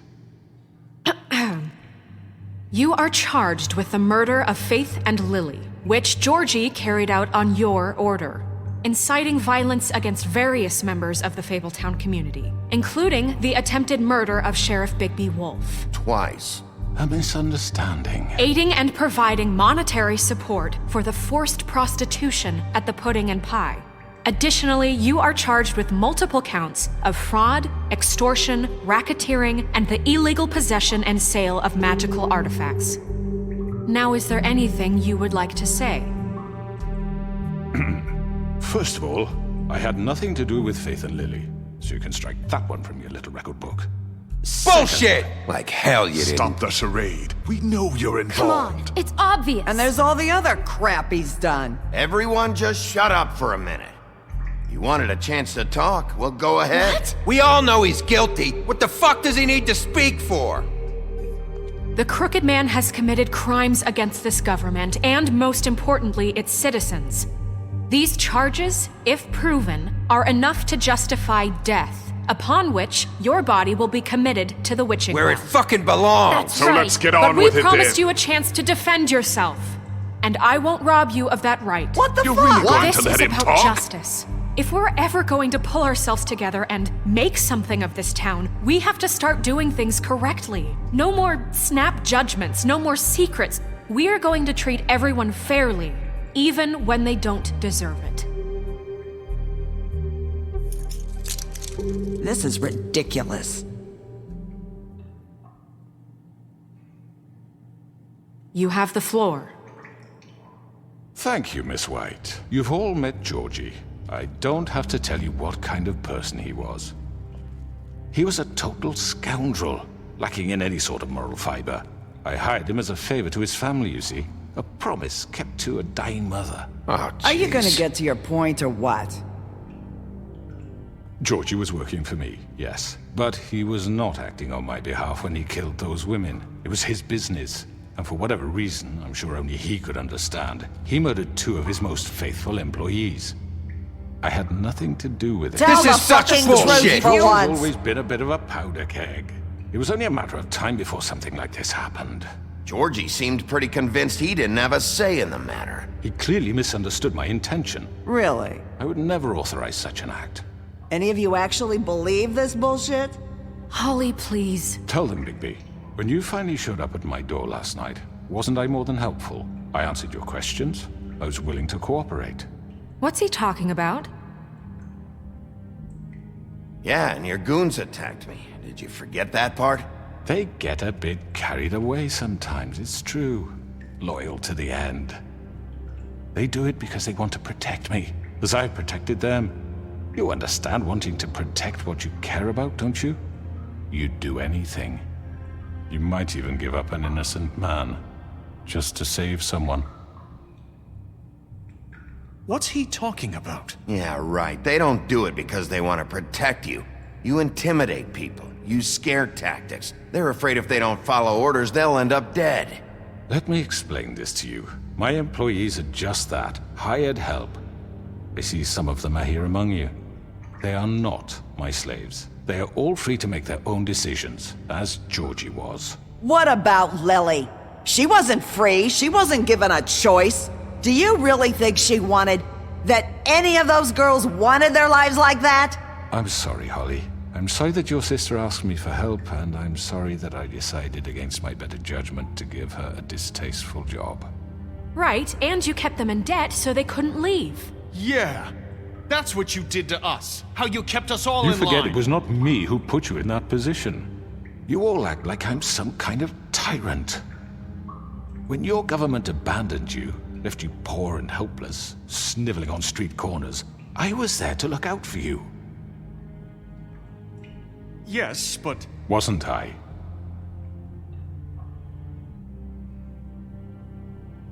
Speaker 5: You are charged with the murder of Faith and Lily, which Georgie carried out on your order, inciting violence against various members of the Fabletown community, including the attempted murder of Sheriff Bigby Wolf.
Speaker 2: Twice.
Speaker 8: A misunderstanding.
Speaker 5: Aiding and providing monetary support for the forced prostitution at the Pudding and Pie. Additionally, you are charged with multiple counts of fraud, extortion, racketeering, and the illegal possession and sale of magical artifacts. Now, is there anything you would like to say?
Speaker 8: First of all, I had nothing to do with Faith and Lily, so you can strike that one from your little record book.
Speaker 2: Bullshit! Like hell you didn't.
Speaker 14: Stop the charade. We know you're
Speaker 15: Come on,
Speaker 14: involved.
Speaker 15: it's obvious.
Speaker 4: And there's all the other crap he's done.
Speaker 2: Everyone just shut up for a minute. You wanted a chance to talk, well go ahead.
Speaker 15: What?
Speaker 2: We all know he's guilty. What the fuck does he need to speak for?
Speaker 5: The Crooked Man has committed crimes against this government and, most importantly, its citizens. These charges, if proven, are enough to justify death, upon which your body will be committed to the witching
Speaker 2: Where it
Speaker 5: ground.
Speaker 2: fucking belongs.
Speaker 15: That's
Speaker 14: So
Speaker 15: right.
Speaker 14: let's get
Speaker 5: But
Speaker 14: on
Speaker 5: we
Speaker 14: with it
Speaker 5: promised
Speaker 14: then.
Speaker 5: you a chance to defend yourself, and I won't rob you of that right.
Speaker 4: What the
Speaker 14: You're
Speaker 4: fuck?
Speaker 14: really going
Speaker 5: This
Speaker 14: to let
Speaker 5: is
Speaker 14: him
Speaker 5: about
Speaker 14: talk?
Speaker 5: justice. If we're ever going to pull ourselves together and make something of this town, we have to start doing things correctly. No more snap judgments, no more secrets. We are going to treat everyone fairly, even when they don't deserve it.
Speaker 4: This is ridiculous.
Speaker 5: You have the floor.
Speaker 8: Thank you, Miss White. You've all met Georgie. I don't have to tell you what kind of person he was. He was a total scoundrel, lacking in any sort of moral fiber. I hired him as a favor to his family, you see. A promise kept to a dying mother.
Speaker 2: Oh,
Speaker 4: Are you gonna
Speaker 2: jeez.
Speaker 4: get to your point or what?
Speaker 8: Georgie was working for me, yes. But he was not acting on my behalf when he killed those women. It was his business. And for whatever reason, I'm sure only he could understand, he murdered 2 of his most faithful employees. I had nothing to do with it.
Speaker 4: Tell
Speaker 2: This
Speaker 4: the
Speaker 2: is such
Speaker 4: fucking
Speaker 2: bullshit.
Speaker 4: truth for
Speaker 8: Georgie's
Speaker 4: once.
Speaker 8: always been a bit of a powder keg. It was only a matter of time before something like this happened.
Speaker 2: Georgie seemed pretty convinced he didn't have a say in the matter.
Speaker 8: He clearly misunderstood my intention.
Speaker 4: Really?
Speaker 8: I would never authorize such an act.
Speaker 4: Any of you actually believe this bullshit?
Speaker 5: Holly, please.
Speaker 8: Tell them, Bigby. When you finally showed up at my door last night, wasn't I more than helpful? I answered your questions. I was willing to cooperate.
Speaker 5: What's he talking about?
Speaker 2: Yeah, and your goons attacked me. Did you forget that part?
Speaker 8: They get a bit carried away sometimes, it's true. Loyal to the end. They do it because they want to protect me. as I protected them. You understand wanting to protect what you care about, don't you? You'd do anything. You might even give up an innocent man, just to save someone.
Speaker 10: What's he talking about?
Speaker 2: Yeah, right. They don't do it because they want to protect you. You intimidate people, use scare tactics. They're afraid if they don't follow orders, they'll end up dead.
Speaker 8: Let me explain this to you. My employees are just that, hired help. I see some of them are here among you. They are not my slaves. They are all free to make their own decisions, as Georgie was.
Speaker 4: What about Lily? She wasn't free. She wasn't given a choice. Do you really think she wanted... that any of those girls wanted their lives like that?
Speaker 8: I'm sorry, Holly. I'm sorry that your sister asked me for help, and I'm sorry that I decided against my better judgment to give her a distasteful job.
Speaker 5: Right, and you kept them in debt so they couldn't leave.
Speaker 10: Yeah, that's what you did to us. How you kept us all
Speaker 8: You
Speaker 10: in
Speaker 8: forget
Speaker 10: line.
Speaker 8: it was not me who put you in that position. You all act like I'm some kind of tyrant. When your government abandoned you, left you poor and helpless, sniveling on street corners, I was there to look out for you.
Speaker 10: Yes, but...
Speaker 8: Wasn't I?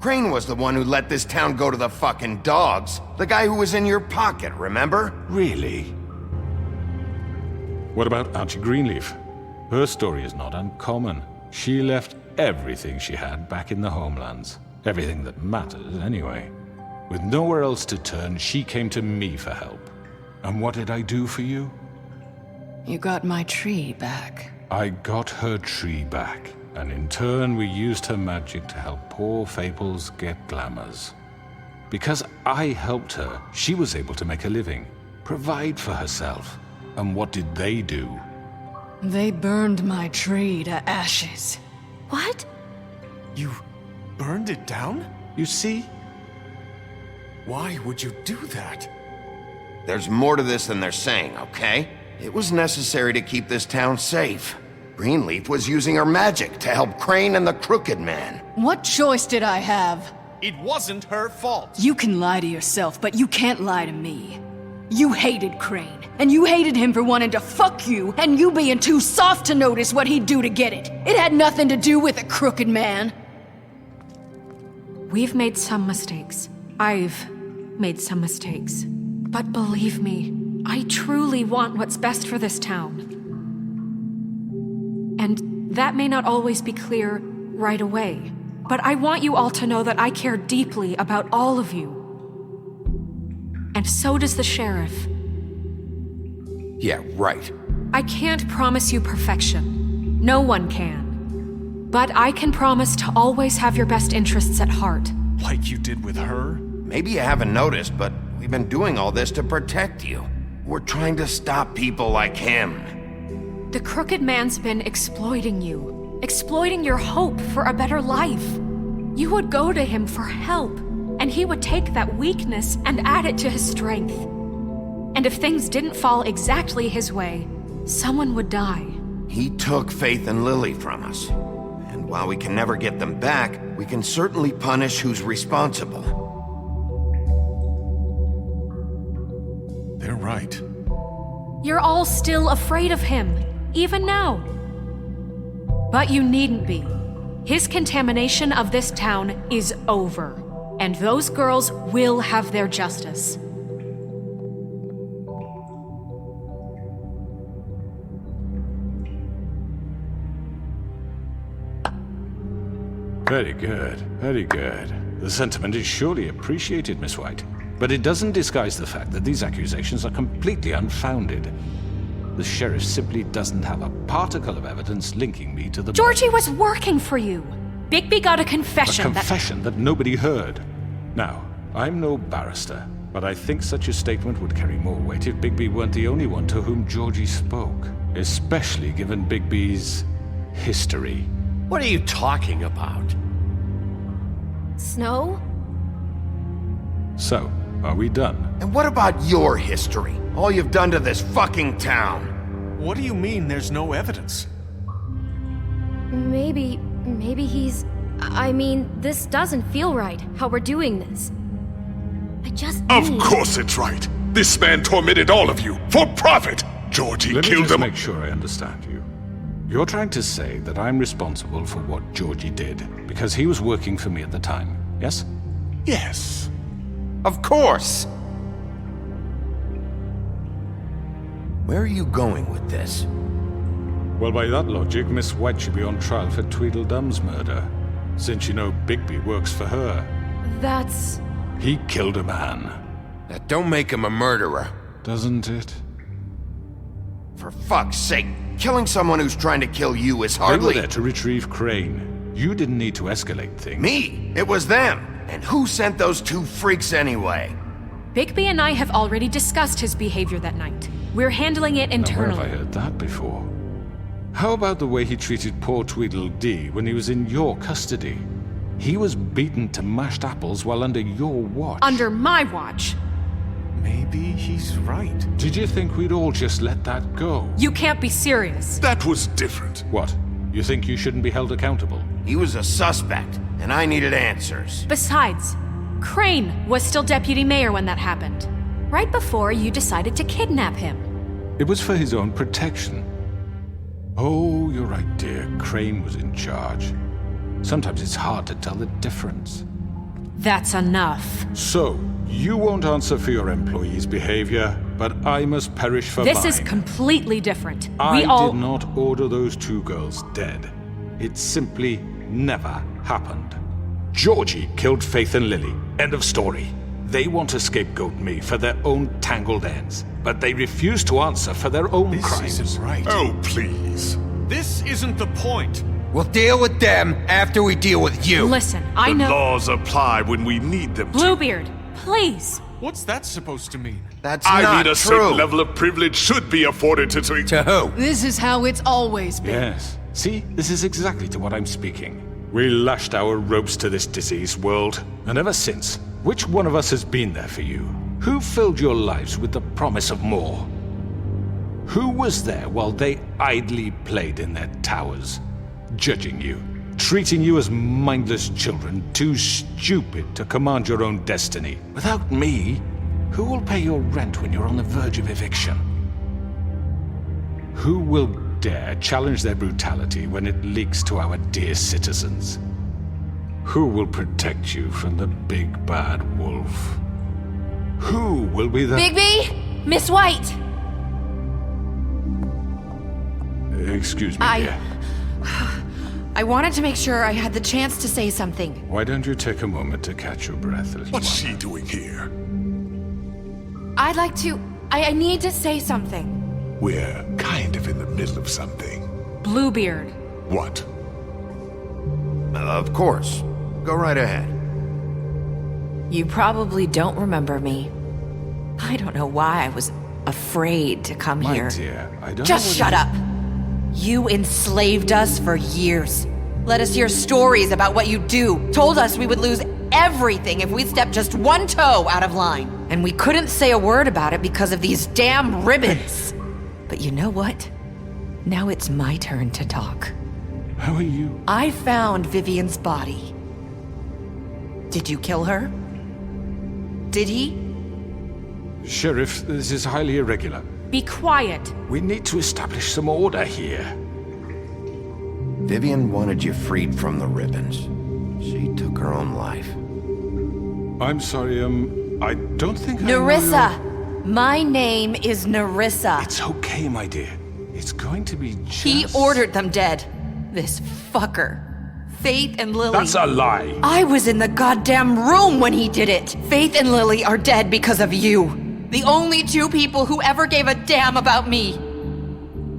Speaker 2: Crane was the one who let this town go to the fucking dogs. The guy who was in your pocket, remember?
Speaker 8: Really? What about Auntie Greenleaf? Her story is not uncommon. She left everything she had back in the homelands. Everything that matters, anyway. With nowhere else to turn, she came to me for help. And what did I do for you?
Speaker 1: You got my tree back.
Speaker 8: I got her tree back, and in turn we used her magic to help poor Fables get glamours. Because I helped her, she was able to make a living, provide for herself. And what did they do?
Speaker 1: They burned my tree to ashes.
Speaker 15: What?
Speaker 10: You burned it down?
Speaker 8: You see?
Speaker 10: Why would you do that?
Speaker 2: There's more to this than they're saying, okay? It was necessary to keep this town safe. Greenleaf was using her magic to help Crane and the Crooked Man.
Speaker 1: What choice did I have?
Speaker 10: It wasn't her fault.
Speaker 1: You can lie to yourself, but you can't lie to me. You hated Crane, and you hated him for wanting to fuck you, and you being too soft to notice what he'd do to get it. It had nothing to do with the Crooked Man.
Speaker 5: We've made some mistakes. I've made some mistakes. But believe me, I truly want what's best for this town. And that may not always be clear right away, but I want you all to know that I care deeply about all of you. And so does the sheriff.
Speaker 2: Yeah, right.
Speaker 5: I can't promise you perfection. No one can. But I can promise to always have your best interests at heart.
Speaker 10: Like you did with her?
Speaker 2: Maybe you haven't noticed, but we've been doing all this to protect you. We're trying to stop people like him.
Speaker 5: The Crooked Man's been exploiting you. Exploiting your hope for a better life. You would go to him for help, and he would take that weakness and add it to his strength. And if things didn't fall exactly his way, someone would die.
Speaker 2: He took Faith and Lily from us. And while we can never get them back, we can certainly punish who's responsible.
Speaker 10: They're right.
Speaker 5: You're all still afraid of him, even now. But you needn't be. His contamination of this town is over, and those girls will have their justice.
Speaker 8: Very good, very good. The sentiment is surely appreciated, Miss White. But it doesn't disguise the fact that these accusations are completely unfounded. The sheriff simply doesn't have a particle of evidence linking me to the...
Speaker 5: Georgie was working for you. Bigby got a confession.
Speaker 8: A confession that nobody heard. Now, I'm no barrister, but I think such a statement would carry more weight if Bigby weren't the only one to whom Georgie spoke. Especially given Bigby's history.
Speaker 9: What are you talking about?
Speaker 15: Snow?
Speaker 8: So, are we done?
Speaker 2: And what about your history? All you've done to this fucking town?
Speaker 10: What do you mean there's no evidence?
Speaker 15: Maybe he's... I mean, this doesn't feel right, how we're doing this. I just
Speaker 14: Of
Speaker 15: mean.
Speaker 14: course it's right. This man tormented all of you for profit. Georgie
Speaker 8: Let me
Speaker 14: killed
Speaker 8: just
Speaker 14: them.
Speaker 8: make sure I understand you. You're trying to say that I'm responsible for what Georgie did because he was working for me at the time, yes?
Speaker 14: Yes.
Speaker 2: Of course! Where are you going with this?
Speaker 8: Well, by that logic, Miss White should be on trial for Tweedledum's murder, since you know Bigby works for her.
Speaker 5: That's...
Speaker 8: He killed a man.
Speaker 2: That don't make him a murderer.
Speaker 8: Doesn't it?
Speaker 2: For fuck's sake, killing someone who's trying to kill you is
Speaker 8: They were
Speaker 2: hardly...
Speaker 8: there to retrieve Crane. You didn't need to escalate things.
Speaker 2: Me? It was them. And who sent those two freaks anyway?
Speaker 5: Bigby and I have already discussed his behavior that night. We're handling it
Speaker 8: Now, where
Speaker 5: internally.
Speaker 8: have I heard that before? How about the way he treated poor Tweedledee when he was in your custody? He was beaten to mashed apples while under your watch.
Speaker 5: Under my watch.
Speaker 14: Maybe he's right.
Speaker 8: Did you think we'd all just let that go?
Speaker 5: You can't be serious.
Speaker 14: That was different.
Speaker 8: What? You think you shouldn't be held accountable?
Speaker 2: He was a suspect, and I needed answers.
Speaker 5: Besides, Crane was still deputy mayor when that happened. Right before you decided to kidnap him.
Speaker 8: It was for his own protection. Oh, you're right, dear. Crane was in charge. Sometimes it's hard to tell the difference.
Speaker 5: That's enough.
Speaker 8: So, you won't answer for your employees' behavior, but I must perish for mine.
Speaker 5: This is completely different.
Speaker 8: I
Speaker 5: We all...
Speaker 8: did not order those two girls dead. It simply never happened. Georgie killed Faith and Lily. End of story. They want to scapegoat me for their own tangled ends, but they refuse to answer for their own crimes.
Speaker 14: This isn't right. Oh, please.
Speaker 10: This isn't the point.
Speaker 2: We'll deal with them after we deal with you.
Speaker 5: Listen, I
Speaker 14: The
Speaker 5: know...
Speaker 14: laws apply when we need them to.
Speaker 5: Bluebeard, please.
Speaker 10: What's that supposed to mean?
Speaker 2: That's
Speaker 14: I
Speaker 2: not
Speaker 14: mean, a
Speaker 2: true.
Speaker 14: certain level of privilege should be afforded to...
Speaker 2: To who?
Speaker 1: This is how it's always been.
Speaker 8: Yes. See, this is exactly to what I'm speaking. We lashed our ropes to this diseased world, and ever since, which one of us has been there for you? Who filled your lives with the promise of more? Who was there while they idly played in their towers, judging you, treating you as mindless children, too stupid to command your own destiny? Without me, who will pay your rent when you're on the verge of eviction? Who will dare challenge their brutality when it leaks to our dear citizens? Who will protect you from the big bad wolf? Who will be the...
Speaker 15: Bigby? Miss White!
Speaker 8: Excuse me, dear.
Speaker 16: I wanted to make sure I had the chance to say something.
Speaker 8: Why don't you take a moment to catch your breath, little
Speaker 14: What's
Speaker 8: one?
Speaker 14: she doing here?
Speaker 16: I'd like to... I need to say something.
Speaker 14: We're kind of in the middle of something.
Speaker 5: Bluebeard.
Speaker 14: What?
Speaker 2: Of course. Go right ahead.
Speaker 16: You probably don't remember me. I don't know why I was afraid to come
Speaker 8: My
Speaker 16: here.
Speaker 8: dear, I don't
Speaker 16: Just
Speaker 8: know
Speaker 16: shut up. You enslaved us for years. Let us hear stories about what you do. Told us we would lose everything if we stepped just one toe out of line. And we couldn't say a word about it because of these damn ribbons. But you know what? Now it's my turn to talk.
Speaker 8: How are you?
Speaker 16: I found Vivian's body. Did you kill her? Did he?
Speaker 8: Sheriff, this is highly irregular.
Speaker 5: Be quiet.
Speaker 8: We need to establish some order here.
Speaker 2: Vivian wanted you freed from the ribbons. She took her own life.
Speaker 8: I'm sorry, I don't think I know
Speaker 16: Nerissa!
Speaker 8: your-
Speaker 16: My name is Nerissa.
Speaker 8: It's okay, my dear. It's going to be just...
Speaker 16: He ordered them dead. This fucker. Faith and Lily.
Speaker 8: That's a lie.
Speaker 16: I was in the goddamn room when he did it. Faith and Lily are dead because of you. The only two people who ever gave a damn about me.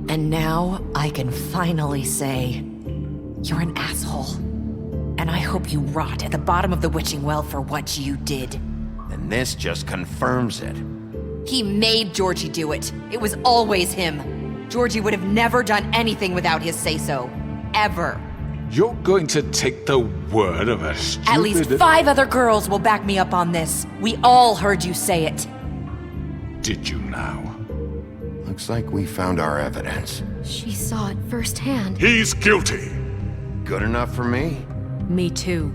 Speaker 16: And now I can finally say, you're an asshole. And I hope you rot at the bottom of the witching well for what you did.
Speaker 2: And this just confirms it.
Speaker 16: He made Georgie do it. It was always him. Georgie would have never done anything without his say-so. Ever.
Speaker 8: You're going to take the word of a stupid...
Speaker 16: At least 5 other girls will back me up on this. We all heard you say it.
Speaker 8: Did you now?
Speaker 2: Looks like we found our evidence.
Speaker 15: She saw it firsthand.
Speaker 14: He's guilty.
Speaker 2: Good enough for me?
Speaker 5: Me too.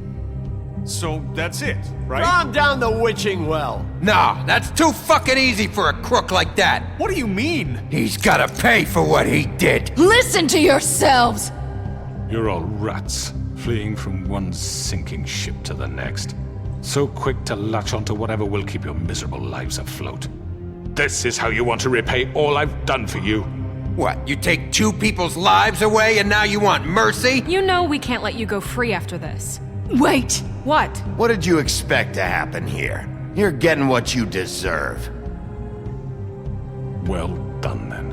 Speaker 17: So that's it, right?
Speaker 18: Calm down the witching well.
Speaker 10: Nah, that's too fucking easy for a crook like that.
Speaker 17: What do you mean?
Speaker 10: He's gotta pay for what he did.
Speaker 1: Listen to yourselves!
Speaker 8: You're all rats, fleeing from one sinking ship to the next. So quick to latch onto whatever will keep your miserable lives afloat. This is how you want to repay all I've done for you.
Speaker 10: What, you take two people's lives away and now you want mercy?
Speaker 5: You know we can't let you go free after this.
Speaker 1: Wait!
Speaker 5: What?
Speaker 2: What did you expect to happen here? You're getting what you deserve.
Speaker 8: Well done, then.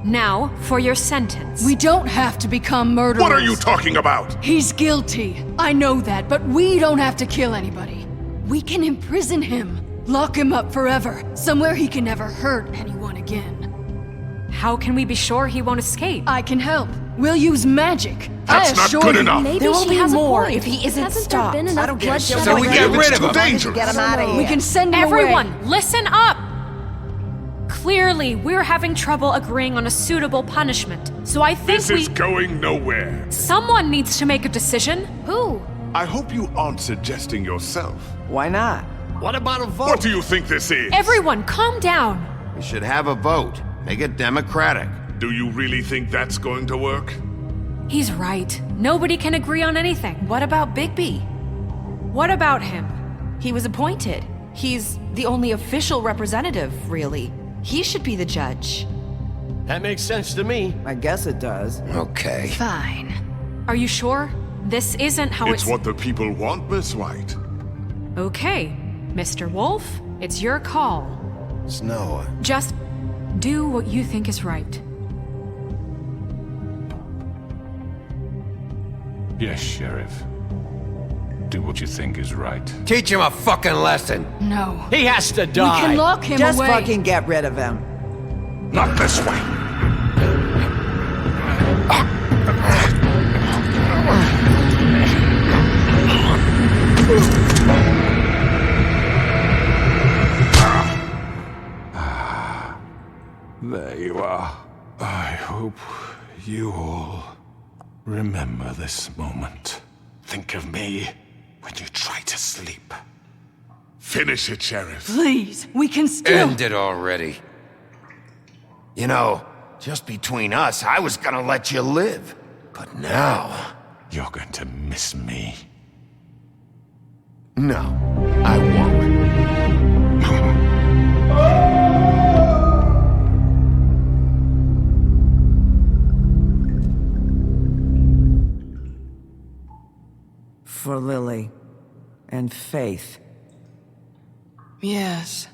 Speaker 5: Now, for your sentence.
Speaker 1: We don't have to become murderers.
Speaker 14: What are you talking about?
Speaker 1: He's guilty. I know that, but we don't have to kill anybody. We can imprison him. Lock him up forever. Somewhere he can never hurt anyone again.
Speaker 5: How can we be sure he won't escape?
Speaker 1: I can help. We'll use magic.
Speaker 14: That's not good enough.
Speaker 12: Maybe there will be more if he isn't stopped.
Speaker 4: I don't get it.
Speaker 10: So we get rid of him.
Speaker 14: Dangerous.
Speaker 4: Get him out of here.
Speaker 1: We can send him
Speaker 5: Everyone,
Speaker 1: away.
Speaker 5: listen up! Clearly, we're having trouble agreeing on a suitable punishment. So I think
Speaker 14: This is going nowhere.
Speaker 5: someone needs to make a decision.
Speaker 15: Who?
Speaker 14: I hope you aren't suggesting yourself.
Speaker 4: Why not?
Speaker 18: What about a vote?
Speaker 14: What do you think this is?
Speaker 5: Everyone, calm down.
Speaker 2: We should have a vote. Make it democratic.
Speaker 14: Do you really think that's going to work?
Speaker 5: He's right. Nobody can agree on anything.
Speaker 16: What about Bigby?
Speaker 5: What about him?
Speaker 16: He was appointed. He's the only official representative, really. He should be the judge.
Speaker 18: That makes sense to me.
Speaker 4: I guess it does.
Speaker 2: Okay.
Speaker 1: Fine.
Speaker 5: Are you sure? This isn't how
Speaker 14: It's what the people want, Miss White.
Speaker 5: Okay, Mr. Wolf, it's your call.
Speaker 2: Snow.
Speaker 5: Just do what you think is right.
Speaker 8: Yes, Sheriff. Do what you think is right.
Speaker 10: Teach him a fucking lesson.
Speaker 1: No.
Speaker 18: He has to
Speaker 1: We
Speaker 18: die.
Speaker 1: can lock him
Speaker 4: Just
Speaker 1: away.
Speaker 4: fucking get rid of him.
Speaker 14: Not this way.
Speaker 8: There you are. I hope you all remember this moment. Think of me when you try to sleep.
Speaker 14: Finish it, Sheriff.
Speaker 1: Please, we can still.
Speaker 10: End it already.
Speaker 2: You know, just between us, I was gonna let you live. But now...
Speaker 8: You're going to miss me.
Speaker 2: No, I won't.
Speaker 4: For Lily and Faith.
Speaker 1: Yes,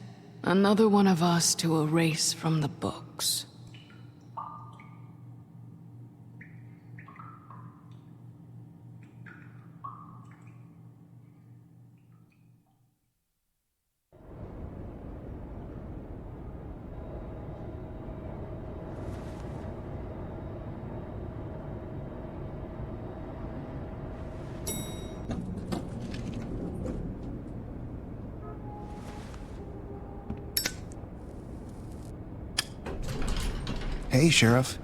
Speaker 1: another one of us to erase from the books.
Speaker 19: Hey, Sheriff.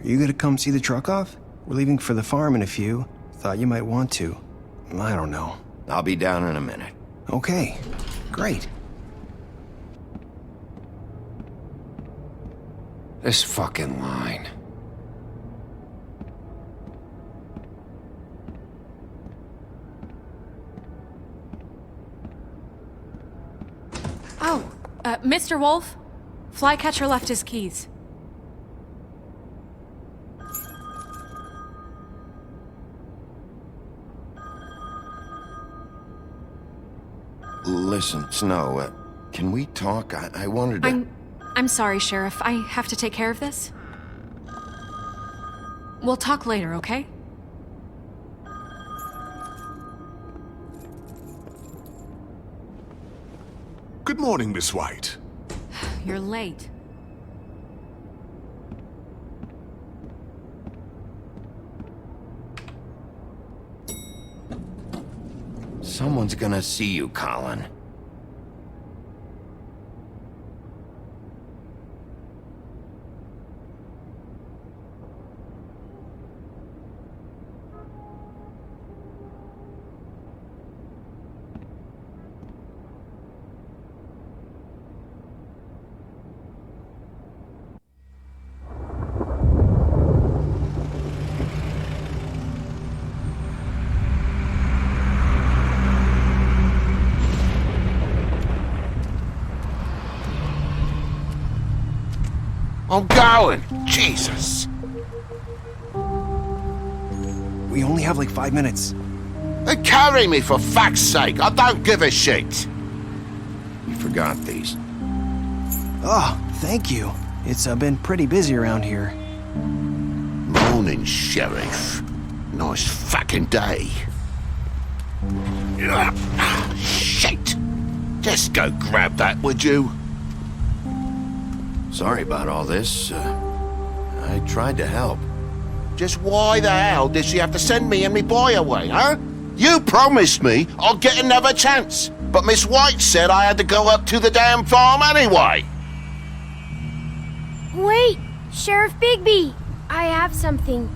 Speaker 19: Are you gonna come see the truck off? We're leaving for the farm in a few. Thought you might want to. I don't know.
Speaker 2: I'll be down in a minute.
Speaker 19: Okay, great.
Speaker 10: This fucking line.
Speaker 5: Oh, Mr. Wolf, Flycatcher left his keys.
Speaker 2: Listen, Snow, can we talk? I wanted to...
Speaker 5: I'm sorry, Sheriff. I have to take care of this. We'll talk later, okay?
Speaker 14: Good morning, Miss White.
Speaker 5: You're late.
Speaker 2: Someone's gonna see you, Colin. I'm going. Jesus.
Speaker 19: We only have like 5 minutes.
Speaker 2: They carry me for fuck's sake. I don't give a shit. You forgot these.
Speaker 19: Oh, thank you. It's been pretty busy around here.
Speaker 2: Morning, Sheriff. Nice fucking day. Shit. Just go grab that, would you? Sorry about all this. I tried to help. Just why the hell did she have to send me and me boy away, huh? You promised me I'll get another chance, but Miss White said I had to go up to the damn farm anyway.
Speaker 20: Wait, Sheriff Bigby, I have something.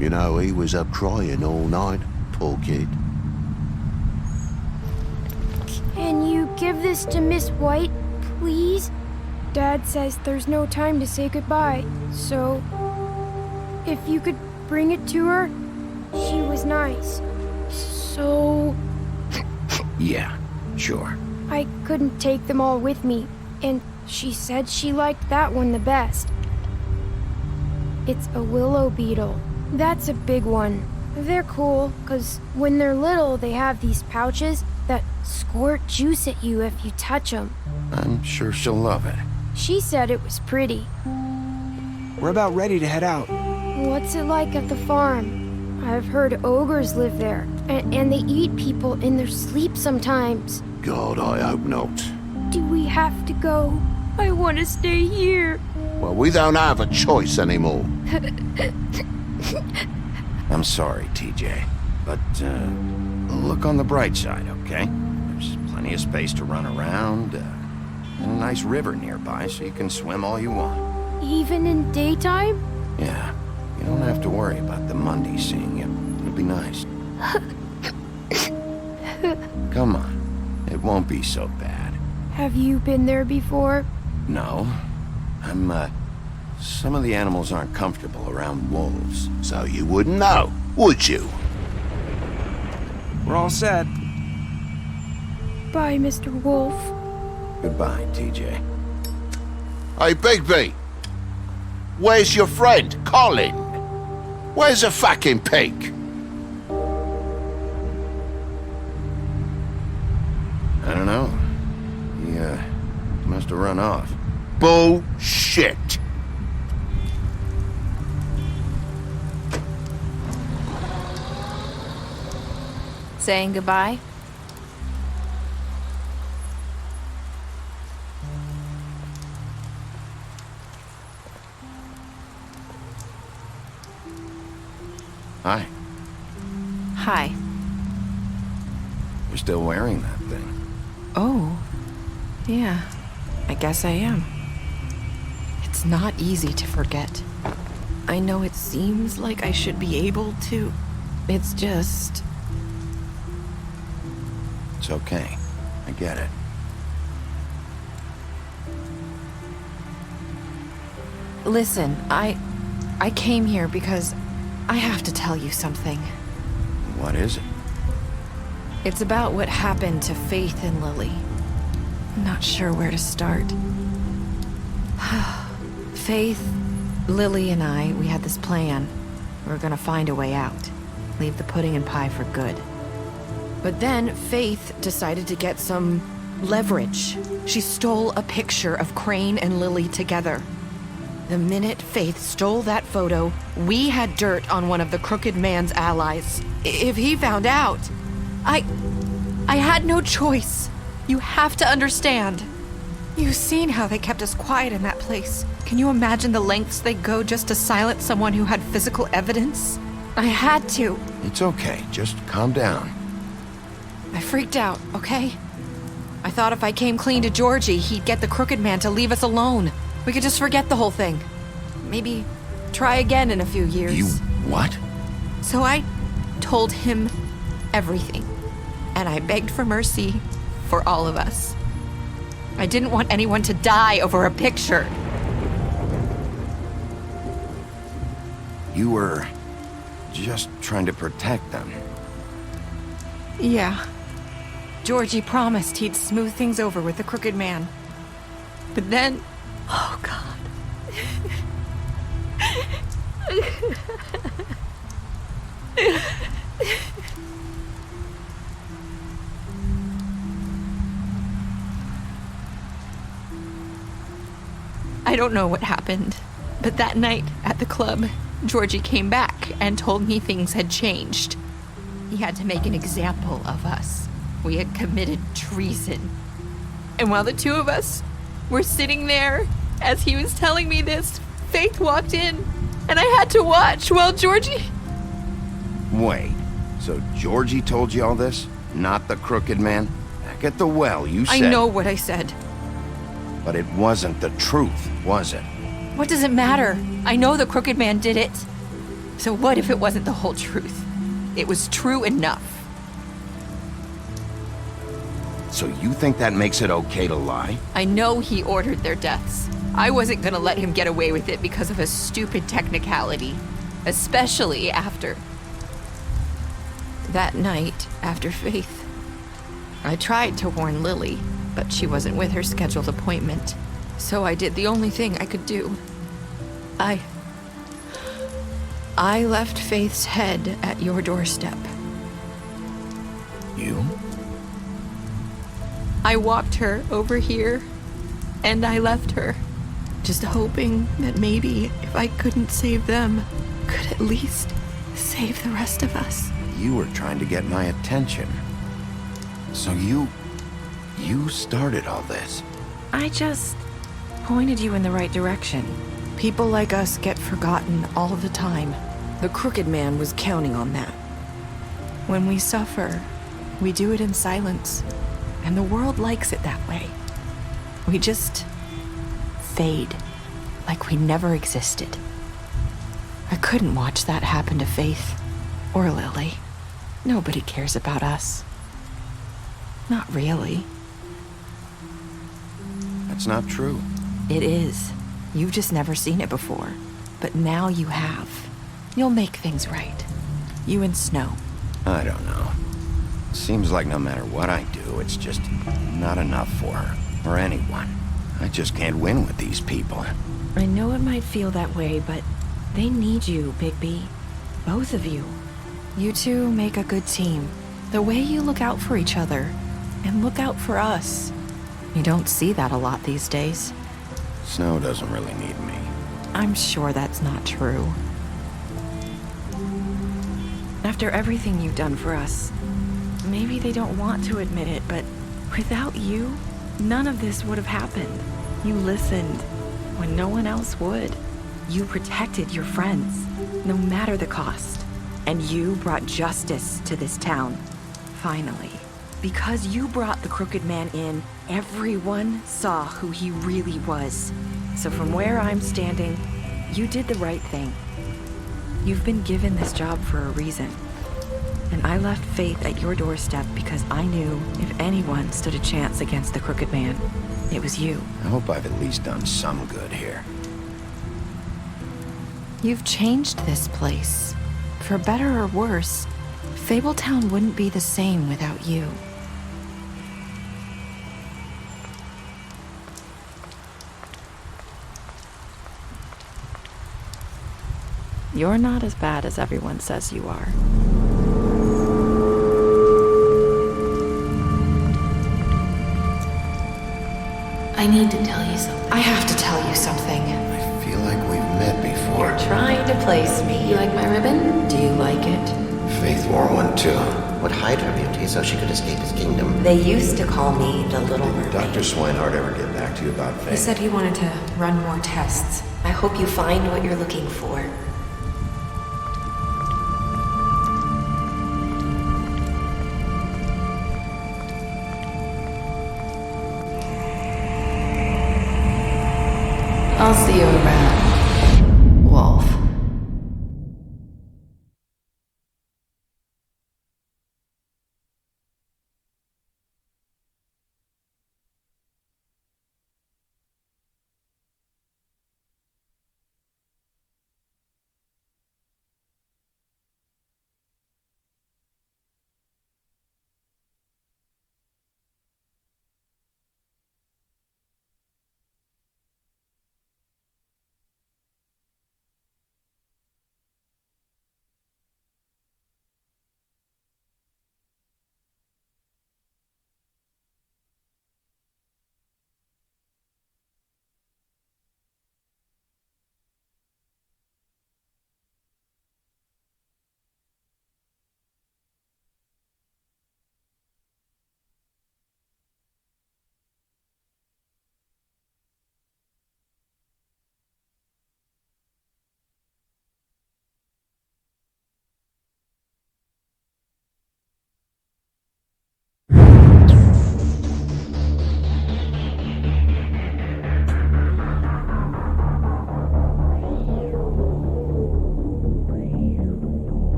Speaker 2: You know, he was up crying all night, poor kid.
Speaker 20: Can you give this to Miss White, please? Dad says there's no time to say goodbye, so if you could bring it to her, she was nice. So
Speaker 2: Yeah, sure.
Speaker 20: I couldn't take them all with me, and she said she liked that one the best. It's a willow beetle. That's a big one. They're cool, 'cause when they're little, they have these pouches that squirt juice at you if you touch them.
Speaker 2: I'm sure she'll love it.
Speaker 20: She said it was pretty.
Speaker 19: We're about ready to head out.
Speaker 20: What's it like at the farm? I've heard ogres live there, and they eat people in their sleep sometimes.
Speaker 2: God, I hope not.
Speaker 20: Do we have to go? I want to stay here.
Speaker 2: Well, we don't have a choice anymore. I'm sorry, TJ, but look on the bright side, okay? There's plenty of space to run around, and a nice river nearby, so you can swim all you want.
Speaker 20: Even in daytime?
Speaker 2: Yeah, you don't have to worry about the Monday seeing you. It'll be nice. Come on, it won't be so bad.
Speaker 20: Have you been there before?
Speaker 2: No, some of the animals aren't comfortable around wolves, so you wouldn't know, would you?
Speaker 19: We're all set.
Speaker 20: Bye, Mr. Wolf.
Speaker 2: Goodbye, TJ. Hey, Bigby! Where's your friend, Colin? Where's the fucking pig? I don't know. He must have run off. Bullshit!
Speaker 15: Saying goodbye?
Speaker 2: Hi.
Speaker 15: Hi.
Speaker 2: You're still wearing that thing.
Speaker 5: Oh, yeah, I guess I am. It's not easy to forget. I know it seems like I should be able to. It's just...
Speaker 2: It's okay. I get it.
Speaker 5: Listen, I came here because I have to tell you something.
Speaker 2: What is it?
Speaker 5: It's about what happened to Faith and Lily. I'm not sure where to start. Faith, Lily, and I, we had this plan. We were gonna find a way out. Leave the pudding and pie for good. But then Faith decided to get some leverage. She stole a picture of Crane and Lily together. The minute Faith stole that photo, we had dirt on one of the crooked man's allies. If he found out, I had no choice. You have to understand. You've seen how they kept us quiet in that place. Can you imagine the lengths they go just to silence someone who had physical evidence? I had to.
Speaker 2: It's okay. Just calm down.
Speaker 5: I freaked out, okay? I thought if I came clean to Georgie, he'd get the crooked man to leave us alone. We could just forget the whole thing. Maybe try again in a few years.
Speaker 2: You what?
Speaker 5: So I told him everything. And I begged for mercy for all of us. I didn't want anyone to die over a picture.
Speaker 2: You were just trying to protect them.
Speaker 5: Yeah. Georgie promised he'd smooth things over with the crooked man. But then,
Speaker 12: Oh, God.
Speaker 5: I don't know what happened, but that night at the club, Georgie came back and told me things had changed. He had to make an example of us. We had committed treason. And while the two of us were sitting there, as he was telling me this, Faith walked in, and I had to watch while Georgie...
Speaker 2: Wait, so Georgie told you all this? Not the crooked man? Back at the well, you said...
Speaker 5: I know what I said.
Speaker 2: But it wasn't the truth, was it?
Speaker 5: What does it matter? I know the crooked man did it. So what if it wasn't the whole truth? It was true enough.
Speaker 2: So you think that makes it okay to lie?
Speaker 5: I know he ordered their deaths. I wasn't gonna let him get away with it because of a stupid technicality. Especially after... that night, after Faith. I tried to warn Lily, but she wasn't with her scheduled appointment. So I did the only thing I could do. I left Faith's head at your doorstep.
Speaker 2: You?
Speaker 5: I walked her over here, and I left her, just hoping that maybe if I couldn't save them, could at least save the rest of us.
Speaker 2: You were trying to get my attention. So you started all this.
Speaker 5: I just pointed you in the right direction. People like us get forgotten all the time. The crooked man was counting on that. When we suffer, we do it in silence. And the world likes it that way. We just fade, like we never existed. I couldn't watch that happen to Faith or Lily. Nobody cares about us. Not really.
Speaker 2: That's not true.
Speaker 5: It is. You've just never seen it before. But now you have. You'll make things right. You and Snow.
Speaker 2: I don't know. Seems like no matter what I do, it's just not enough for her, or anyone. I just can't win with these people.
Speaker 5: I know it might feel that way, but they need you, Bigby. Both of you. You two make a good team. The way you look out for each other, and look out for us. You don't see that a lot these days.
Speaker 2: Snow doesn't really need me.
Speaker 5: I'm sure that's not true. After everything you've done for us, maybe they don't want to admit it, but without you, none of this would have happened. You listened when no one else would. You protected your friends, no matter the cost. And you brought justice to this town, finally. Because you brought the crooked man in, everyone saw who he really was. So from where I'm standing, you did the right thing. You've been given this job for a reason. And I left Faith at your doorstep because I knew if anyone stood a chance against the crooked man, it was you.
Speaker 2: I hope I've at least done some good here.
Speaker 5: You've changed this place. For better or worse, Fabletown wouldn't be the same without you. You're not as bad as everyone says you are.
Speaker 15: I need to tell you something.
Speaker 5: I have to tell you something.
Speaker 2: I feel like we've met before.
Speaker 15: You're trying to place me. You like my ribbon? Do you like it?
Speaker 2: Faith wore one too.
Speaker 21: Would hide her beauty so she could escape his kingdom.
Speaker 15: They used to call me the Little Mermaid.
Speaker 2: Dr. Swinehart ever get back to you about Faith?
Speaker 15: He said he wanted to run more tests. I hope you find what you're looking for. I'll see you around, Wolf.